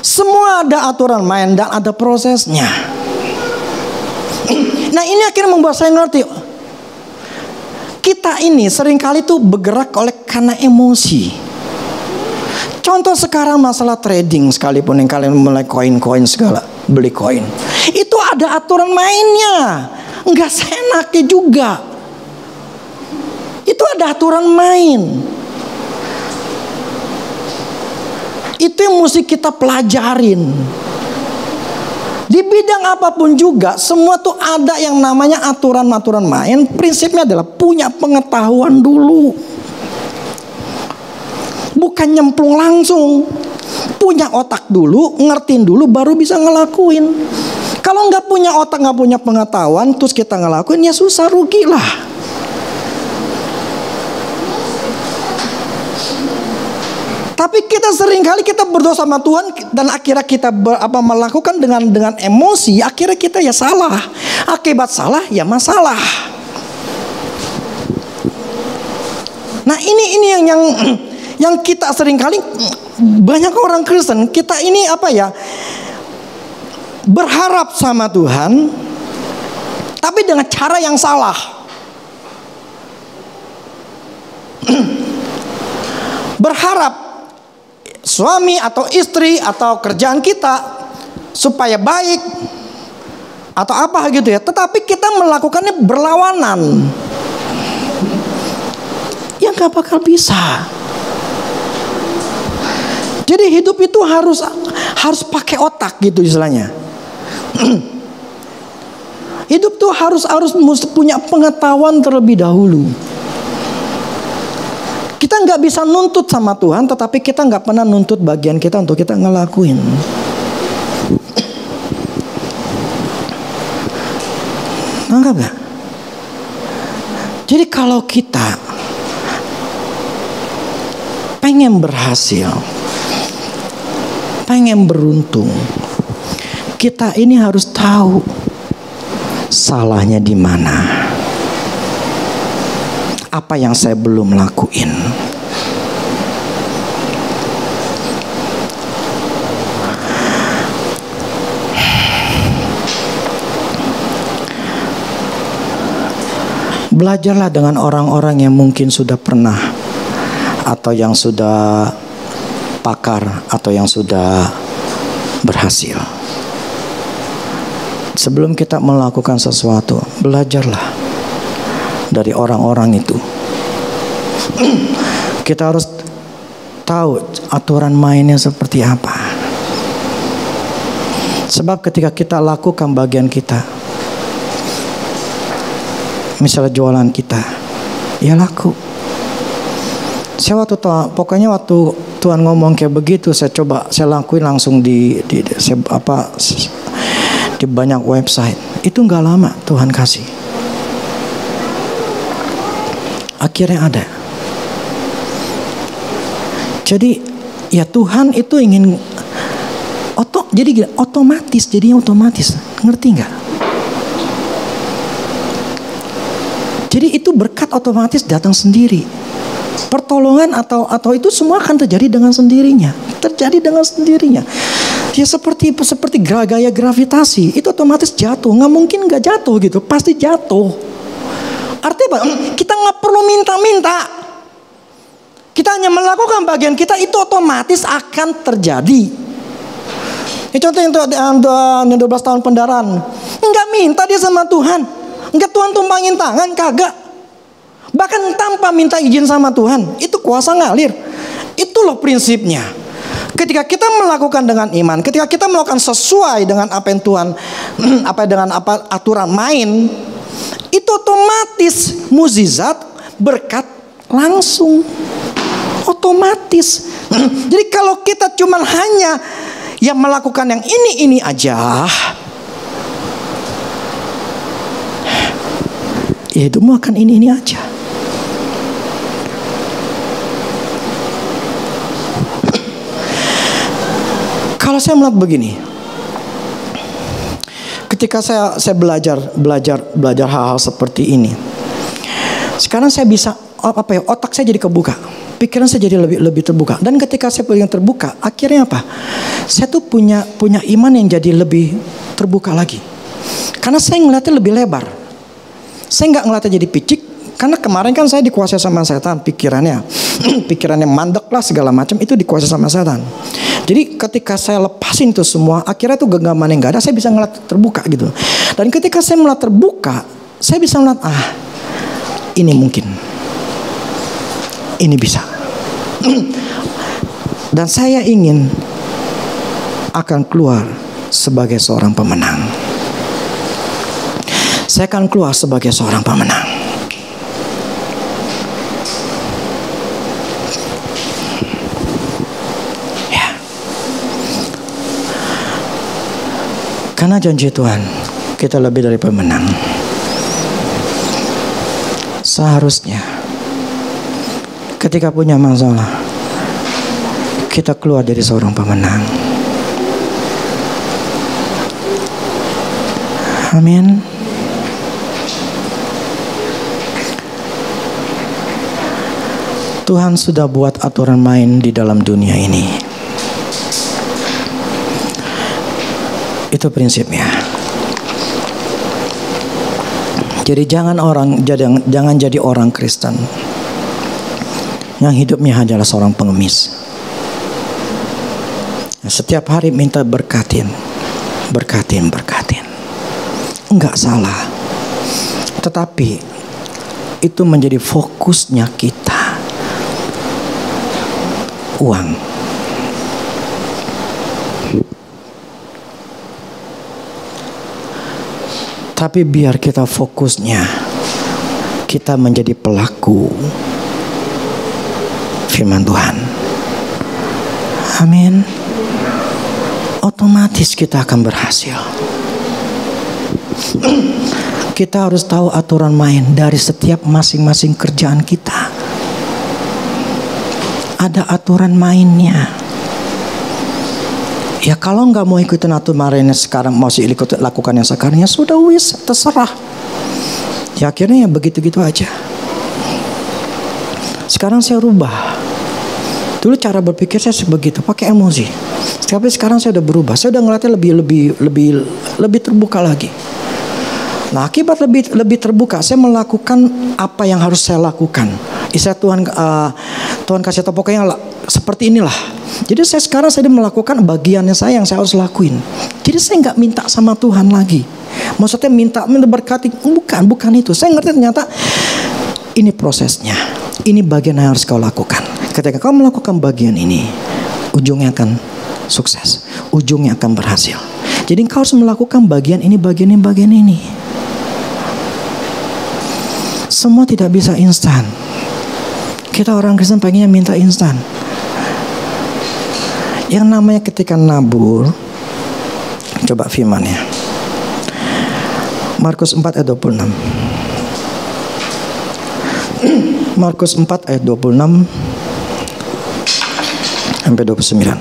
Semua ada aturan main dan ada prosesnya. Nah ini akhirnya membuat saya ngerti, kita ini seringkali tuh bergerak karena emosi. Contoh sekarang masalah trading, sekalipun yang kalian mulai koin segala, beli koin, itu ada aturan mainnya, nggak seenaknya juga. Itu ada aturan main. Itu yang mesti kita pelajarin. Di bidang apapun juga, semua tuh ada yang namanya aturan-aturan main. Prinsipnya adalah punya pengetahuan dulu, bukan nyemplung langsung. Punya otak dulu, ngertiin dulu, baru bisa ngelakuin. Kalau nggak punya otak, nggak punya pengetahuan, terus kita ngelakuin, ya susah, rugi lah. Tapi kita seringkali kita berdoa sama Tuhan dan akhirnya kita melakukan dengan emosi, akhirnya kita ya salah. Akibat salah ya masalah. Nah ini yang kita seringkali, banyak orang Kristen kita ini berharap sama Tuhan, tapi dengan cara yang salah. Berharap suami atau istri atau kerjaan kita supaya baik atau apa gitu ya, tetapi kita melakukannya berlawanan, ya nggak bakal bisa. Jadi hidup itu harus pakai otak gitu istilahnya. Hidup tuh harus mesti punya pengetahuan terlebih dahulu. Kita nggak bisa nuntut sama Tuhan, tetapi kita nggak pernah nuntut bagian kita untuk kita ngelakuin. Nangkap nggak? Jadi kalau kita pengen berhasil, pengen beruntung, kita ini harus tahu salahnya di mana. Apa yang saya belum lakuin? Belajarlah dengan orang-orang yang mungkin sudah pernah, atau yang sudah pakar, atau yang sudah berhasil. Sebelum kita melakukan sesuatu, belajarlah dari orang-orang itu. Kita harus tahu aturan mainnya seperti apa. Sebab ketika kita lakukan bagian kita, misalnya jualan kita, ya laku. Saya pokoknya waktu Tuhan ngomong kayak begitu, saya lakuin langsung di banyak website. Itu nggak lama Tuhan kasih. Akhirnya ada. Jadi ya Tuhan itu ingin jadinya otomatis. Ngerti nggak? Jadi itu berkat otomatis datang sendiri. Pertolongan atau itu semua akan terjadi dengan sendirinya. Ya seperti gaya gravitasi, itu otomatis jatuh. Nggak mungkin nggak jatuh gitu, pasti jatuh. Artinya kita nggak perlu minta-minta. Kita hanya melakukan bagian kita, itu otomatis akan terjadi. Ini contoh yang 12 tahun pendarahan. Nggak minta dia sama Tuhan. Nggak Tuhan tumpangin tangan, kagak. Bahkan tanpa minta izin sama Tuhan, itu kuasa ngalir. Itu loh prinsipnya. Ketika kita melakukan dengan iman, ketika kita melakukan sesuai dengan apa yang Tuhan aturan main, itu otomatis mukjizat, berkat langsung otomatis. Jadi kalau kita cuma hanya yang melakukan yang ini aja, ya hidupmu akan ini aja. Kalau saya melihat begini, ketika saya belajar hal-hal seperti ini, sekarang saya bisa otak saya jadi kebuka, pikiran saya jadi lebih terbuka. Dan ketika saya yang terbuka, akhirnya apa? Saya tuh punya iman yang jadi lebih terbuka lagi. Karena saya ngeliatnya lebih lebar. Saya nggak ngeliatnya jadi picik. Karena kemarin kan saya dikuasai sama setan, pikirannya mandek lah segala macam, itu dikuasai sama setan. Jadi ketika saya lepasin itu semua, akhirnya tuh genggaman yang gak ada, saya bisa ngeliat terbuka gitu. Dan ketika saya melihat terbuka, saya bisa ngeliat, ini mungkin, ini bisa. Dan saya ingin akan keluar sebagai seorang pemenang. Saya akan keluar sebagai seorang pemenang. Karena janji Tuhan, kita lebih dari pemenang. Seharusnya ketika punya masalah, kita keluar dari seorang pemenang. Amin. Tuhan sudah buat aturan main di dalam dunia ini. Itu prinsipnya. Jadi jangan jadi orang Kristen yang hidupnya hanyalah seorang pengemis. Setiap hari minta berkatin. Enggak salah. Tetapi itu menjadi fokusnya kita. Uang. Tapi biar kita fokusnya, kita menjadi pelaku firman Tuhan. Amin. Otomatis kita akan berhasil. Kita harus tahu aturan main dari setiap masing-masing kerjaan kita. Ada aturan mainnya. Ya kalau nggak mau ikutin aturan mainnya sekarang, masih ikut lakukan yang sekarang, ya sudah wis, terserah. Ya akhirnya ya begitu-gitu aja. Sekarang saya rubah. Dulu cara berpikir saya sebegitu, pakai emosi. Tapi sekarang saya udah berubah. Saya udah ngeliatnya lebih terbuka lagi. Nah, akibat lebih terbuka, saya melakukan apa yang harus saya lakukan. Tuhan kasih tahu pokoknya seperti inilah. Jadi sekarang saya melakukan bagiannya saya yang saya harus lakuin. Jadi saya nggak minta sama Tuhan lagi. Maksudnya minta berkati, bukan itu. Saya ngerti ternyata ini prosesnya. Ini bagian yang harus kau lakukan. Ketika kau melakukan bagian ini, ujungnya akan sukses. Ujungnya akan berhasil. Jadi kau harus melakukan bagian ini. Semua tidak bisa instan. Kita orang Kristen pengennya minta instan. Yang namanya ketika nabur, coba firman-Nya. Markus 4 ayat 26. Markus 4 ayat 26 sampai 29.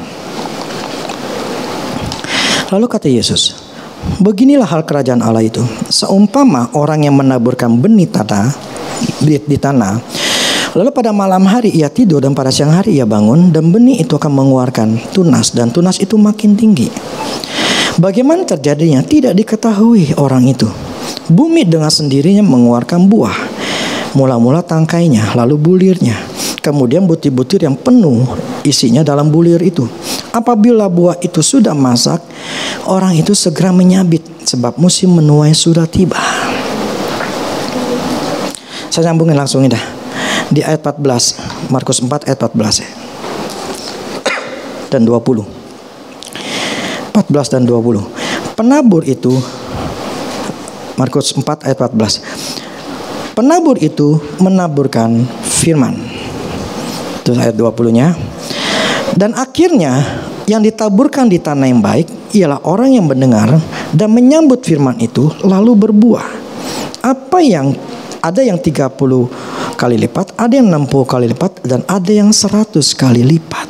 Lalu kata Yesus, beginilah hal kerajaan Allah itu. Seumpama orang yang menaburkan benih di tanah, lalu pada malam hari ia tidur dan pada siang hari ia bangun, dan benih itu akan mengeluarkan tunas, dan tunas itu makin tinggi. Bagaimana terjadinya tidak diketahui orang itu. Bumi dengan sendirinya mengeluarkan buah. Mula-mula tangkainya, lalu bulirnya, kemudian butir-butir yang penuh isinya dalam bulir itu. Apabila buah itu sudah masak, orang itu segera menyabit, sebab musim menuai sudah tiba. Saya sambungin langsung dah. Di ayat 14, Markus 4 ayat 14 ya. dan 20. 14 dan 20. Penabur itu, Markus 4 ayat 14. Penabur itu menaburkan firman. Itu ayat 20-nya. Dan akhirnya yang ditaburkan di tanah yang baik ialah orang yang mendengar dan menyambut firman itu lalu berbuah. Ada yang 30 kali lipat, ada yang 60 kali lipat, dan ada yang 100 kali lipat.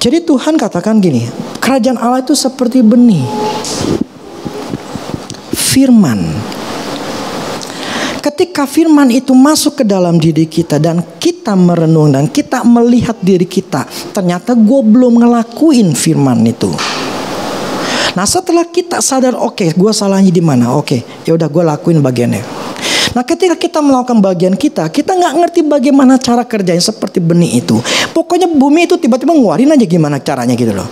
Jadi Tuhan katakan gini, kerajaan Allah itu seperti benih. Firman. Ketika firman itu masuk ke dalam diri kita dan kita merenung dan kita melihat diri kita, ternyata gue belum ngelakuin firman itu. Nah setelah kita sadar, oke, gue salahnya di mana? Oke, ya udah gue lakuin bagiannya. Nah ketika kita melakukan bagian kita nggak ngerti bagaimana cara kerjanya seperti benih itu. Pokoknya bumi itu tiba-tiba ngeluarin aja gimana caranya gitu loh.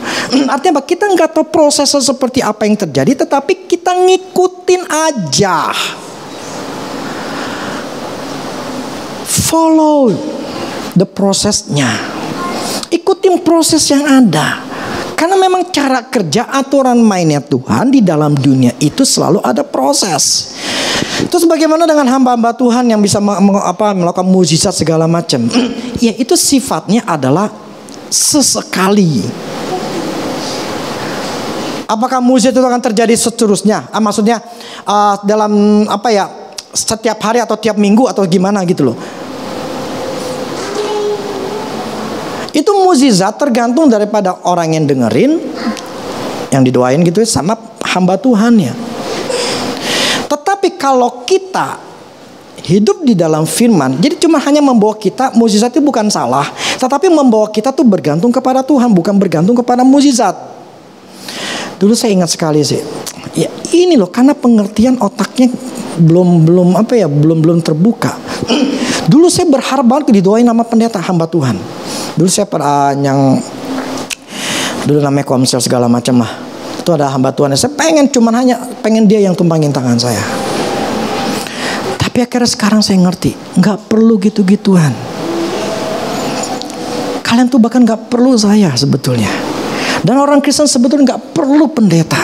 Artinya apa? Kita nggak tahu prosesnya seperti apa yang terjadi, tetapi kita ngikutin aja. Follow the prosesnya. Ikutin proses yang ada. Karena memang cara kerja aturan mainnya Tuhan di dalam dunia itu selalu ada proses. Terus bagaimana dengan hamba-hamba Tuhan yang bisa melakukan mukjizat segala macam? Ya itu sifatnya adalah sesekali. Apakah mukjizat itu akan terjadi seterusnya? Maksudnya dalam setiap hari atau tiap minggu atau gimana gitu loh? Itu mukjizat tergantung daripada orang yang dengerin, yang didoain gitu sama hamba Tuhannya. Tetapi kalau kita hidup di dalam firman, jadi cuma hanya membawa kita, mukjizat itu bukan salah, tetapi membawa kita tuh bergantung kepada Tuhan, bukan bergantung kepada mukjizat. Dulu saya ingat sekali sih, ya ini loh, karena pengertian otaknya belum terbuka. Dulu saya berharap banget didoain nama pendeta hamba Tuhan. Dulu saya dulu namanya komsel segala macam lah. Itu ada hamba Tuhan. Saya pengen dia yang tumpangin tangan saya. Tapi akhirnya sekarang saya ngerti, nggak perlu gitu-gituan. Kalian tuh bahkan nggak perlu saya sebetulnya. Dan orang Kristen sebetulnya nggak perlu pendeta.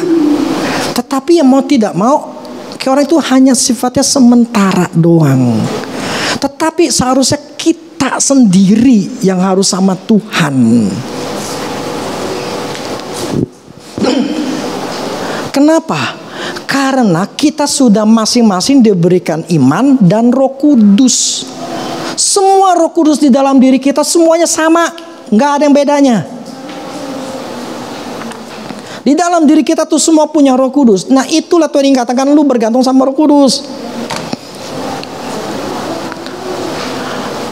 Tetapi yang mau tidak mau, orang itu hanya sifatnya sementara doang. Tetapi seharusnya kita sendiri yang harus sama Tuhan. Kenapa? Karena kita sudah masing-masing diberikan iman dan Roh Kudus. Semua Roh Kudus di dalam diri kita semuanya sama, nggak ada yang bedanya. Di dalam diri kita tuh semua punya Roh Kudus. Nah itulah Tuhan yang katakan lu bergantung sama Roh Kudus.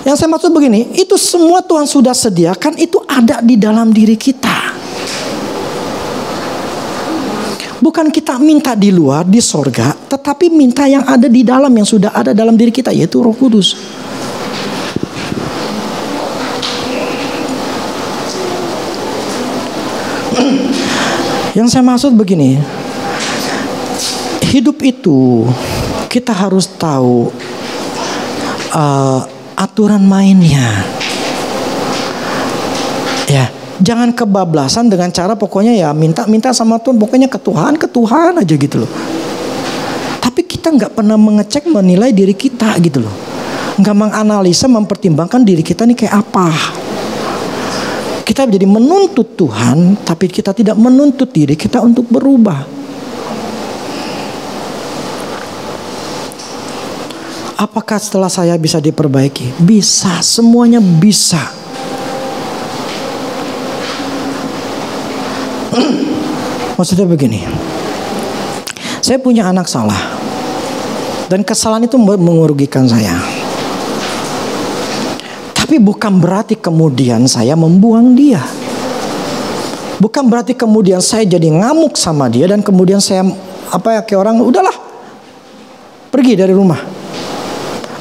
Yang saya maksud begini, itu semua Tuhan sudah sediakan, itu ada di dalam diri kita. Bukan kita minta di luar, di sorga, tetapi minta yang ada di dalam, yang sudah ada dalam diri kita, yaitu Roh Kudus. Yang saya maksud begini, hidup itu kita harus tahu aturan mainnya. Ya. Jangan kebablasan dengan cara pokoknya ya minta sama Tuhan, pokoknya ke Tuhan aja gitu loh. Tapi kita nggak pernah mengecek, menilai diri kita gitu loh. Nggak menganalisa, mempertimbangkan diri kita nih kayak apa. Kita jadi menuntut Tuhan, tapi kita tidak menuntut diri kita untuk berubah. Apakah setelah saya bisa diperbaiki? Bisa, semuanya bisa. Maksudnya begini, saya punya anak salah dan kesalahan itu merugikan saya. Tapi bukan berarti kemudian saya membuang dia. Bukan berarti kemudian saya jadi ngamuk sama dia dan kemudian saya kayak orang udahlah pergi dari rumah.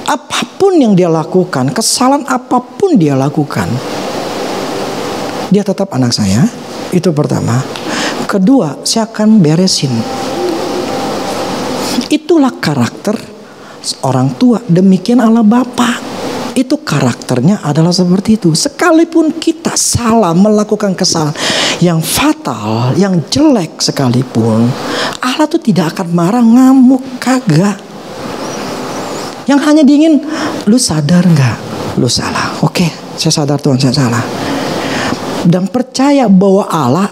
Apapun yang dia lakukan, kesalahan apapun dia lakukan, dia tetap anak saya. Itu pertama. Kedua, saya akan beresin. Itulah karakter orang tua. Demikian Allah Bapa. Itu karakternya adalah seperti itu. Sekalipun kita salah melakukan kesalahan yang fatal, yang jelek sekalipun, Allah tuh tidak akan marah, ngamuk, kagak. Yang hanya dingin, lu sadar nggak? Lu salah. Oke, saya sadar Tuhan, saya salah. Dan percaya bahwa Allah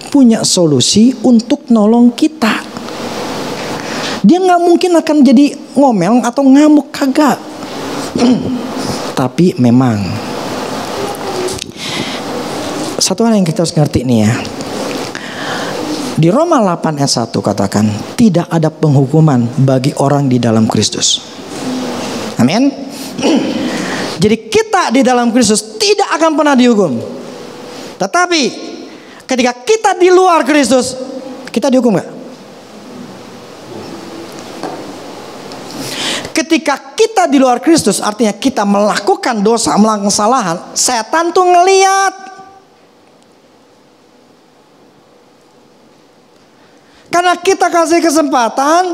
punya solusi untuk nolong kita. Dia nggak mungkin akan jadi ngomel atau ngamuk, kagak. Tapi memang satu hal yang kita harus ngerti nih ya. Di Roma 8 ayat 1 katakan, tidak ada penghukuman bagi orang di dalam Kristus. Amin. Jadi kita di dalam Kristus tidak akan pernah dihukum. Tetapi ketika kita di luar Kristus, kita dihukum gak? Ketika kita di luar Kristus, artinya kita melakukan dosa, melakukan kesalahan, setan tuh ngeliat. Karena kita kasih kesempatan,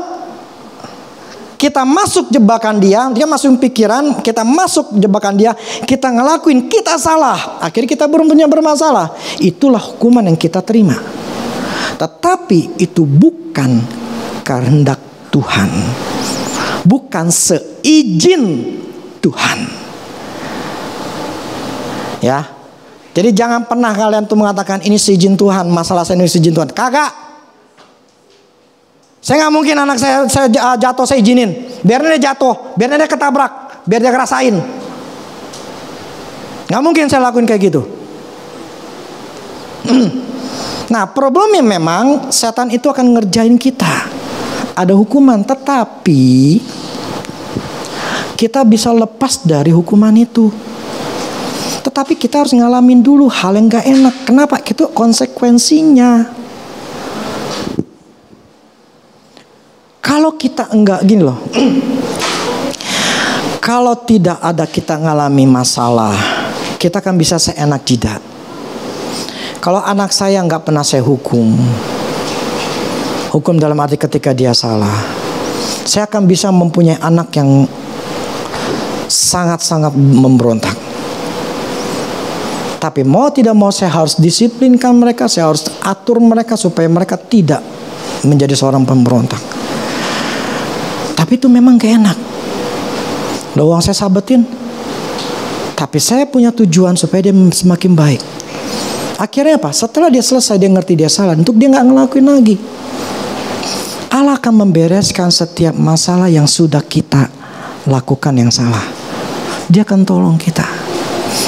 kita masuk jebakan dia masuk pikiran, kita masuk jebakan dia, kita ngelakuin, kita salah. Akhirnya kita punya bermasalah. Itulah hukuman yang kita terima. Tetapi itu bukan kehendak Tuhan. Bukan seizin Tuhan. Ya. Jadi jangan pernah kalian tuh mengatakan ini seizin Tuhan, masalah saya ini seizin Tuhan. Kagak. Saya nggak mungkin anak saya jatuh saya izinin. Biarin dia jatuh, biarin dia ketabrak, biar dia ngerasain. Nggak mungkin saya lakuin kayak gitu. Nah, problemnya memang setan itu akan ngerjain kita. Ada hukuman, tetapi kita bisa lepas dari hukuman itu. Tetapi kita harus ngalamin dulu hal yang gak enak. Kenapa? Itu konsekuensinya. Kalau kita enggak, gini loh. Kalau tidak ada kita ngalami masalah, kita kan bisa seenak jidat. Kalau anak saya gak pernah saya hukum dalam arti ketika dia salah, saya akan bisa mempunyai anak yang sangat-sangat memberontak. Tapi mau tidak mau saya harus disiplinkan mereka, saya harus atur mereka supaya mereka tidak menjadi seorang pemberontak. Tapi itu memang gak enak. Doang saya sabetin, tapi saya punya tujuan supaya dia semakin baik. Akhirnya apa? Setelah dia selesai, dia ngerti dia salah, untuk dia gak ngelakuin lagi. Allah akan membereskan setiap masalah yang sudah kita lakukan yang salah. Dia akan tolong kita.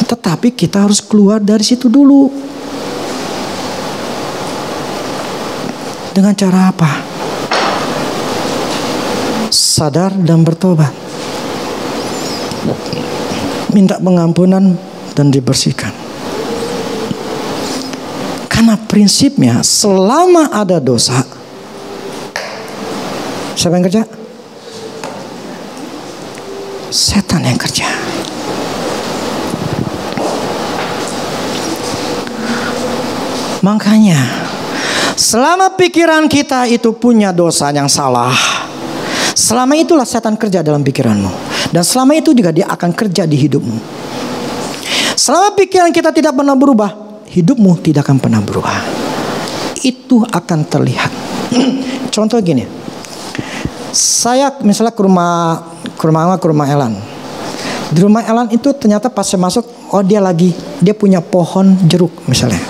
Tetapi kita harus keluar dari situ dulu. Dengan cara apa? Sadar dan bertobat. Minta pengampunan dan dibersihkan. Karena prinsipnya selama ada dosa, siapa yang kerja? Setan yang kerja. Makanya selama pikiran kita itu punya dosa yang salah, selama itulah setan kerja dalam pikiranmu. Dan selama itu juga dia akan kerja di hidupmu. Selama pikiran kita tidak pernah berubah, hidupmu tidak akan pernah berubah. Itu akan terlihat. Contoh gini, saya misalnya ke rumah Elan. Di rumah Elan itu ternyata pas saya masuk, oh dia punya pohon jeruk misalnya.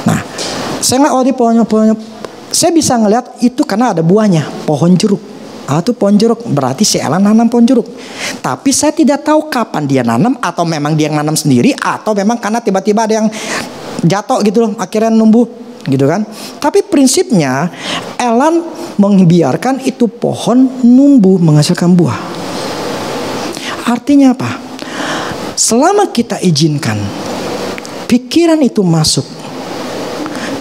Nah, saya ngeliat, oh di pohonnya, saya bisa ngeliat itu karena ada buahnya, pohon jeruk. Itu pohon jeruk, berarti si Elan nanam pohon jeruk. Tapi saya tidak tahu kapan dia nanam, atau memang dia nanam sendiri, atau memang karena tiba-tiba ada yang jatuh gitu loh, akhirnya numbuh gitu kan. Tapi prinsipnya Elan membiarkan itu pohon numbuh menghasilkan buah. Artinya apa? Selama kita izinkan pikiran itu masuk,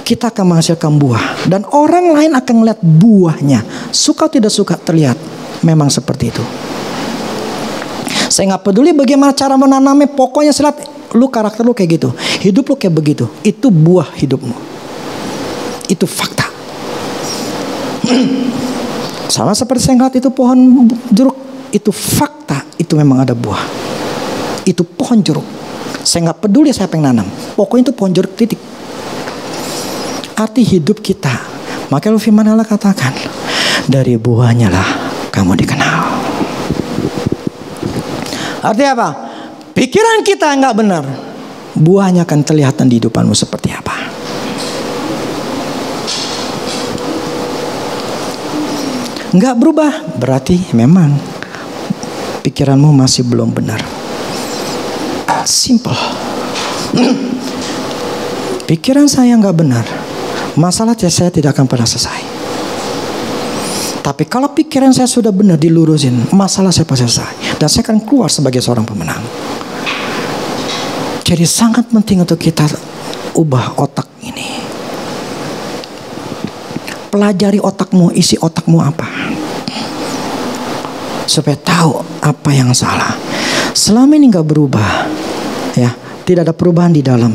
kita akan menghasilkan buah. Dan orang lain akan melihat buahnya. Suka tidak suka terlihat. Memang seperti itu. Saya gak peduli bagaimana cara menanamnya. Pokoknya lihat, lu karakter lu kayak gitu, hidup lu kayak begitu. Itu buah hidupmu. Itu fakta. Sama seperti saya ngeliat itu pohon jeruk. Itu fakta. Itu memang ada buah. Itu pohon jeruk. Saya nggak peduli siapa yang nanam. Pokoknya itu pohon jeruk, titik. Arti hidup kita. Makanya firman Allah katakan, dari buahnya lah kamu dikenal. Artinya apa? Pikiran kita nggak benar, buahnya akan terlihat di hidupanmu seperti apa. Nggak berubah, berarti memang pikiranmu masih belum benar. Simple. Pikiran saya nggak benar, masalah saya tidak akan pernah selesai. Tapi kalau pikiran saya sudah benar dilurusin, masalah saya pasti selesai. Dan saya akan keluar sebagai seorang pemenang. Jadi sangat penting untuk kita ubah otak ini. Pelajari otakmu, isi otakmu apa, supaya tahu apa yang salah. Selama ini nggak berubah, ya, tidak ada perubahan di dalam,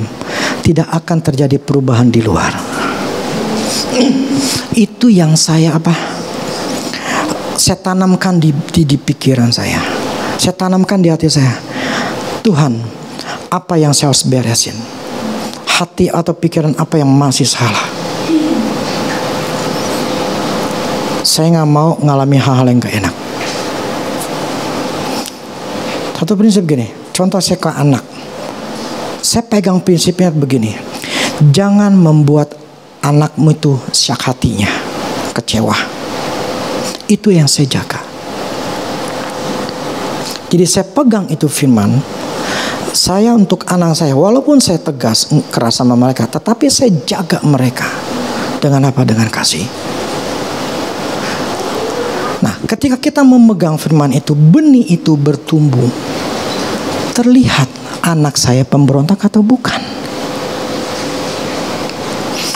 tidak akan terjadi perubahan di luar. Itu yang saya tanamkan di pikiran saya. Saya tanamkan di hati saya. Tuhan, apa yang saya harus beresin? Hati atau pikiran apa yang masih salah? Saya nggak mau ngalami hal-hal yang gak enak. Satu prinsip gini, contoh saya ke anak. Saya pegang prinsipnya begini. Jangan membuat anakmu itu syak hatinya, kecewa. Itu yang saya jaga. Jadi saya pegang itu firman. Saya untuk anak saya, walaupun saya tegas, keras sama mereka, tetapi saya jaga mereka. Dengan apa? Dengan kasih. Nah, ketika kita memegang firman itu, benih itu bertumbuh. Terlihat anak saya pemberontak atau bukan.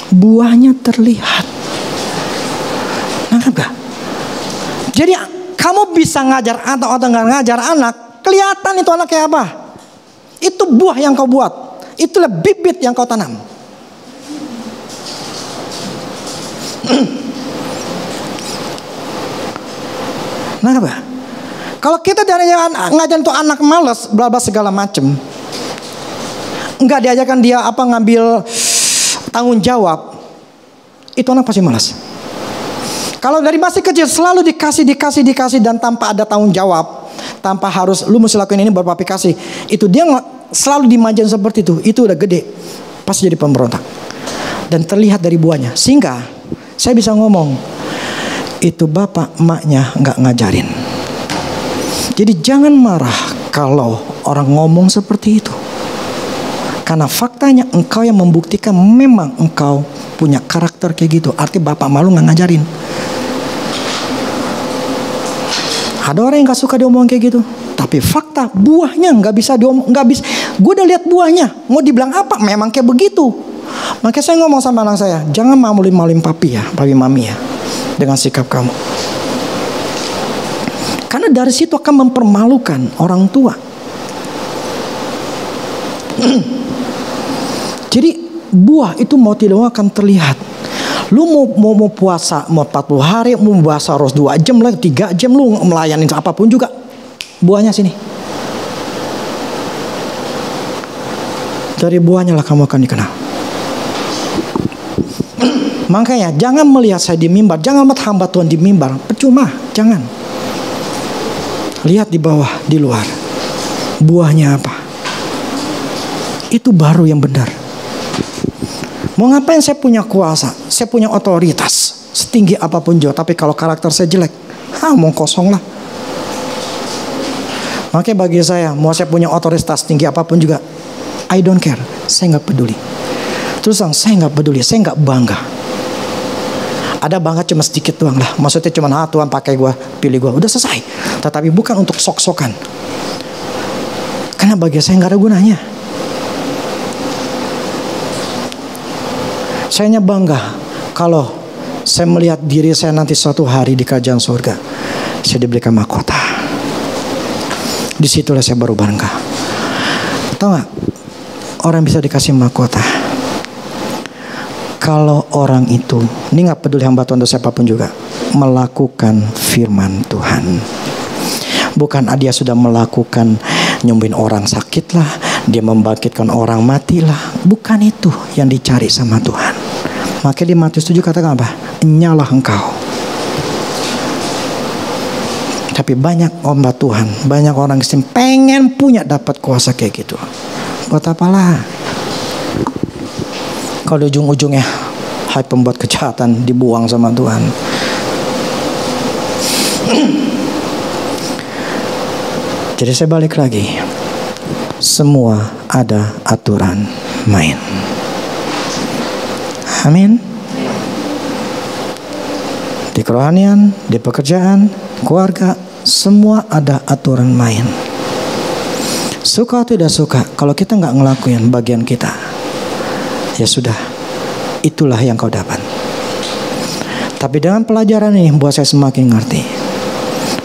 Buahnya terlihat. Nangkap gak? Jadi kamu bisa ngajar atau nggak ngajar anak, kelihatan itu anak kayak apa. Itu buah yang kau buat. Itulah bibit yang kau tanam. Nah apa? Kalau kita dari ngajar tuh anak malas, bla bla segala macem, nggak diajarkan dia ngambil tanggung jawab, itu anak pasti malas. Kalau dari masih kecil selalu dikasih dan tanpa ada tanggung jawab, tanpa harus lu mesti lakuin ini baru papi kasih, itu dia selalu dimanjain seperti itu udah gede pasti jadi pemberontak. Dan terlihat dari buahnya. Sehingga saya bisa ngomong, itu bapak emaknya nggak ngajarin. Jadi jangan marah kalau orang ngomong seperti itu. Karena faktanya engkau yang membuktikan memang engkau punya karakter kayak gitu. Artinya bapak malu nggak ngajarin. Ada orang yang nggak suka diomong kayak gitu. Tapi fakta buahnya nggak bisa diomong, nggak bisa. Gue udah lihat buahnya. Mau dibilang apa? Memang kayak begitu. Makanya saya ngomong sama anak saya, jangan malu-maluin papi ya, papi mami ya, dengan sikap kamu. Karena dari situ akan mempermalukan orang tua. Jadi buah itu mau tidak mau akan terlihat. Lu mau puasa, mau 40 hari, mau puasa harus 2 jam lah, 3 jam lu melayani apapun juga. Buahnya sini. Dari buahnya lah kamu akan dikenal. Makanya jangan melihat saya di mimbar, jangan melihat hamba Tuhan di mimbar, percuma, jangan. Lihat di bawah, di luar, buahnya apa? Itu baru yang benar. Mau ngapain saya punya kuasa, saya punya otoritas, setinggi apapun juga, tapi kalau karakter saya jelek, mau kosong lah. Makanya bagi saya, mau saya punya otoritas tinggi apapun juga, I don't care, saya nggak peduli. Terus saya nggak peduli, saya nggak bangga. Ada bangga cuma sedikit doang lah. Maksudnya cuma Tuhan pakai gue, pilih gue, udah selesai. Tetapi bukan untuk sok-sokan. Karena bagi saya nggak ada gunanya. Saya hanya bangga kalau saya melihat diri saya nanti suatu hari di kerajaan surga, saya diberikan mahkota. Disitulah saya baru bangga. Tahu nggak? Orang bisa dikasih mahkota kalau orang itu, ini nggak peduli hamba Tuhan atau siapapun juga, melakukan firman Tuhan. Bukan dia sudah melakukan nyembuhin orang sakit lah, dia membangkitkan orang mati lah. Bukan itu yang dicari sama Tuhan. Makanya di Matius 7 katakan apa? Nyalah engkau. Tapi banyak hamba Tuhan, banyak orang Kristen pengen punya dapat kuasa kayak gitu. Buat apalah? Kalau ujung-ujungnya hai pembuat kejahatan dibuang sama Tuhan. Jadi saya balik lagi. Semua ada aturan main. Amin. Di kerohanian, di pekerjaan, keluarga, semua ada aturan main. Suka atau tidak suka, kalau kita nggak ngelakuin bagian kita, ya sudah, itulah yang kau dapat. Tapi dengan pelajaran ini buat saya semakin ngerti.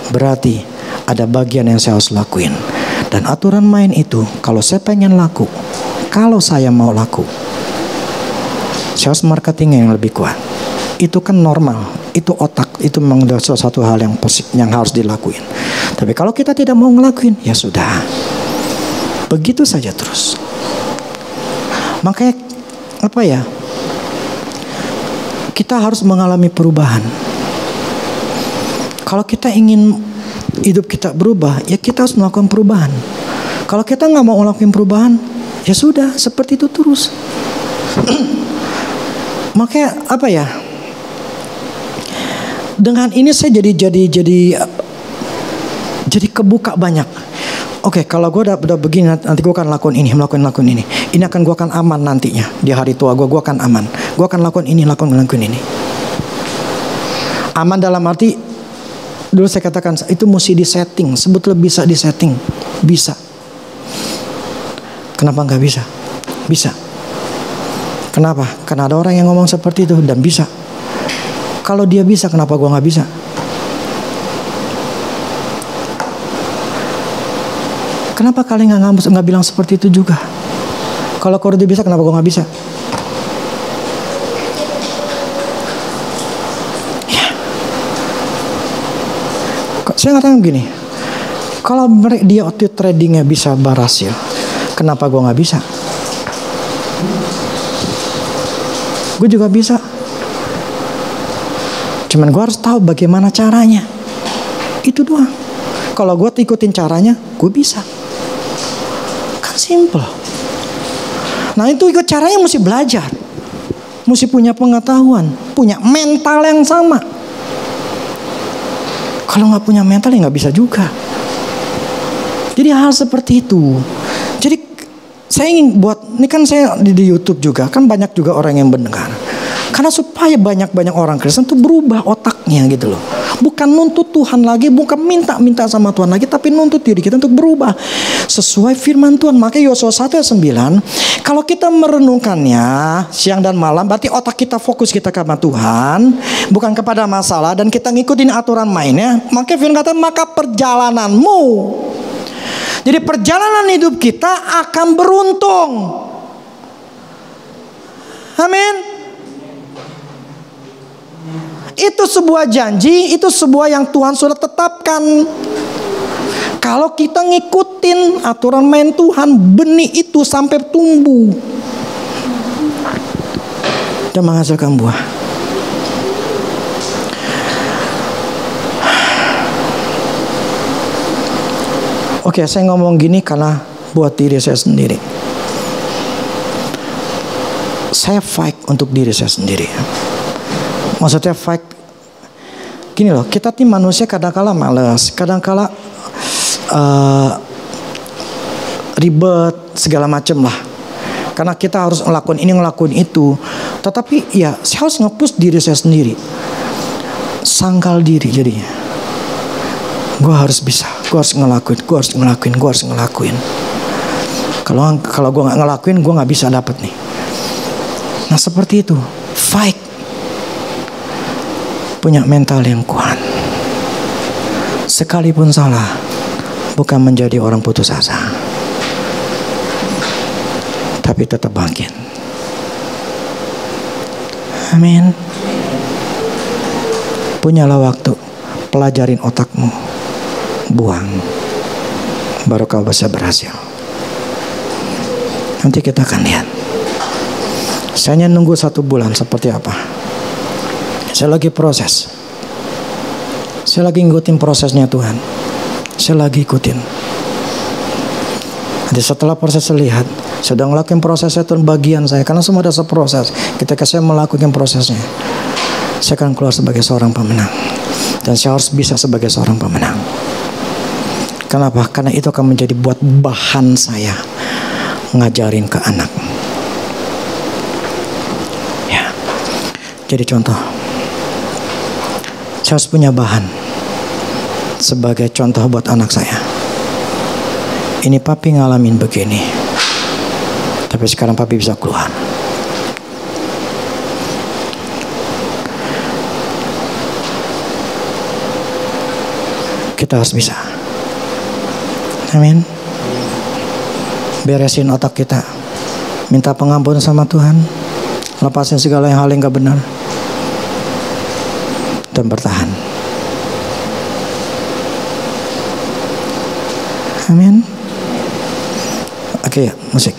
Berarti ada bagian yang saya harus lakuin. Dan aturan main itu kalau saya pengen laku, kalau saya mau laku, saya harus marketingnya yang lebih kuat. Itu kan normal, itu otak, itu memang suatu hal yang positif yang harus dilakuin. Tapi kalau kita tidak mau ngelakuin, ya sudah, begitu saja terus. Makanya apa ya? Kita harus mengalami perubahan. Kalau kita ingin hidup kita berubah, ya kita harus melakukan perubahan. Kalau kita nggak mau melakukan perubahan, ya sudah, seperti itu terus. Makanya apa ya? Dengan ini saya jadi kebuka banyak. Oke, kalau gue udah begini, nanti gue akan lakukan ini, melakukan ini. Ini akan gue akan aman nantinya di hari tua gue akan aman. Gue akan lakukan ini, lakukan ini. Aman dalam arti, dulu saya katakan itu mesti disetting. Sebetulnya bisa disetting, bisa. Kenapa nggak bisa? Bisa. Kenapa? Karena ada orang yang ngomong seperti itu dan bisa. Kalau dia bisa, kenapa gue nggak bisa? Kenapa kalian nggak bilang seperti itu juga? Kalau kau udah bisa, kenapa gue nggak bisa? Ya. Saya ngatakan begini, kalau dia waktu tradingnya bisa berhasil, kenapa gue nggak bisa? Gue juga bisa. Cuman gue harus tahu bagaimana caranya. Itu doang. Kalau gue ikutin caranya, gue bisa. Simple. Nah itu ikut caranya mesti belajar, mesti punya pengetahuan, punya mental yang sama. Kalau nggak punya mental ya nggak bisa juga. Jadi hal seperti itu. Jadi saya ingin buat, ini kan saya di YouTube juga, kan banyak juga orang yang mendengar. Karena supaya banyak orang Kristen tuh berubah otaknya gitu loh. Bukan nuntut Tuhan lagi, bukan minta sama Tuhan lagi, tapi nuntut diri kita untuk berubah sesuai firman Tuhan. Makanya Yosua 1 ayat 9, kalau kita merenungkannya siang dan malam, berarti otak kita fokus kita kepada Tuhan, bukan kepada masalah, dan kita ngikutin aturan mainnya. Maka firman kata, maka perjalananmu, jadi perjalanan hidup kita akan beruntung. Amin. Itu sebuah janji, itu sebuah yang Tuhan sudah tetapkan. Kalau kita ngikutin aturan main Tuhan, benih itu sampai tumbuh dan menghasilkan buah. Oke, saya ngomong gini karena buat diri saya sendiri. Saya fight untuk diri saya sendiri. Maksudnya fight gini loh, kita tim manusia kadang-kala malas, kadang-kala ribet segala macem lah. Karena kita harus ngelakuin ini, ngelakuin itu. Tetapi ya saya harus nge-push diri saya sendiri. Sangkal diri jadinya. Gue harus bisa, gue harus ngelakuin. Kalau gue nggak ngelakuin, gue nggak bisa dapet nih. Nah seperti itu, fight. Punya mental yang kuat. Sekalipun salah, bukan menjadi orang putus asa, tapi tetap bangkit. Amin. Punyalah waktu, pelajarin otakmu, buang baru kau bisa berhasil. Nanti kita akan lihat. Saya hanya nunggu 1 bulan seperti apa. Saya lagi proses. Saya lagi ngikutin prosesnya Tuhan. Saya lagi ikutin. Nanti setelah proses saya lihat, saya sudah ngelakuin prosesnya Tuhan, bagian saya. Karena semua ada seproses. Ketika saya melakukan prosesnya, saya akan keluar sebagai seorang pemenang. Dan saya harus bisa sebagai seorang pemenang. Kenapa? Karena itu akan menjadi buat bahan saya ngajarin ke anak. Ya. Jadi contoh, saya harus punya bahan sebagai contoh buat anak saya. Ini papi ngalamin begini, tapi sekarang papi bisa keluar. Kita harus bisa. Amin. Beresin otak kita, minta pengampunan sama Tuhan, lepasin segala hal yang gak benar, dan bertahan. Amin. Oke, ya, musik.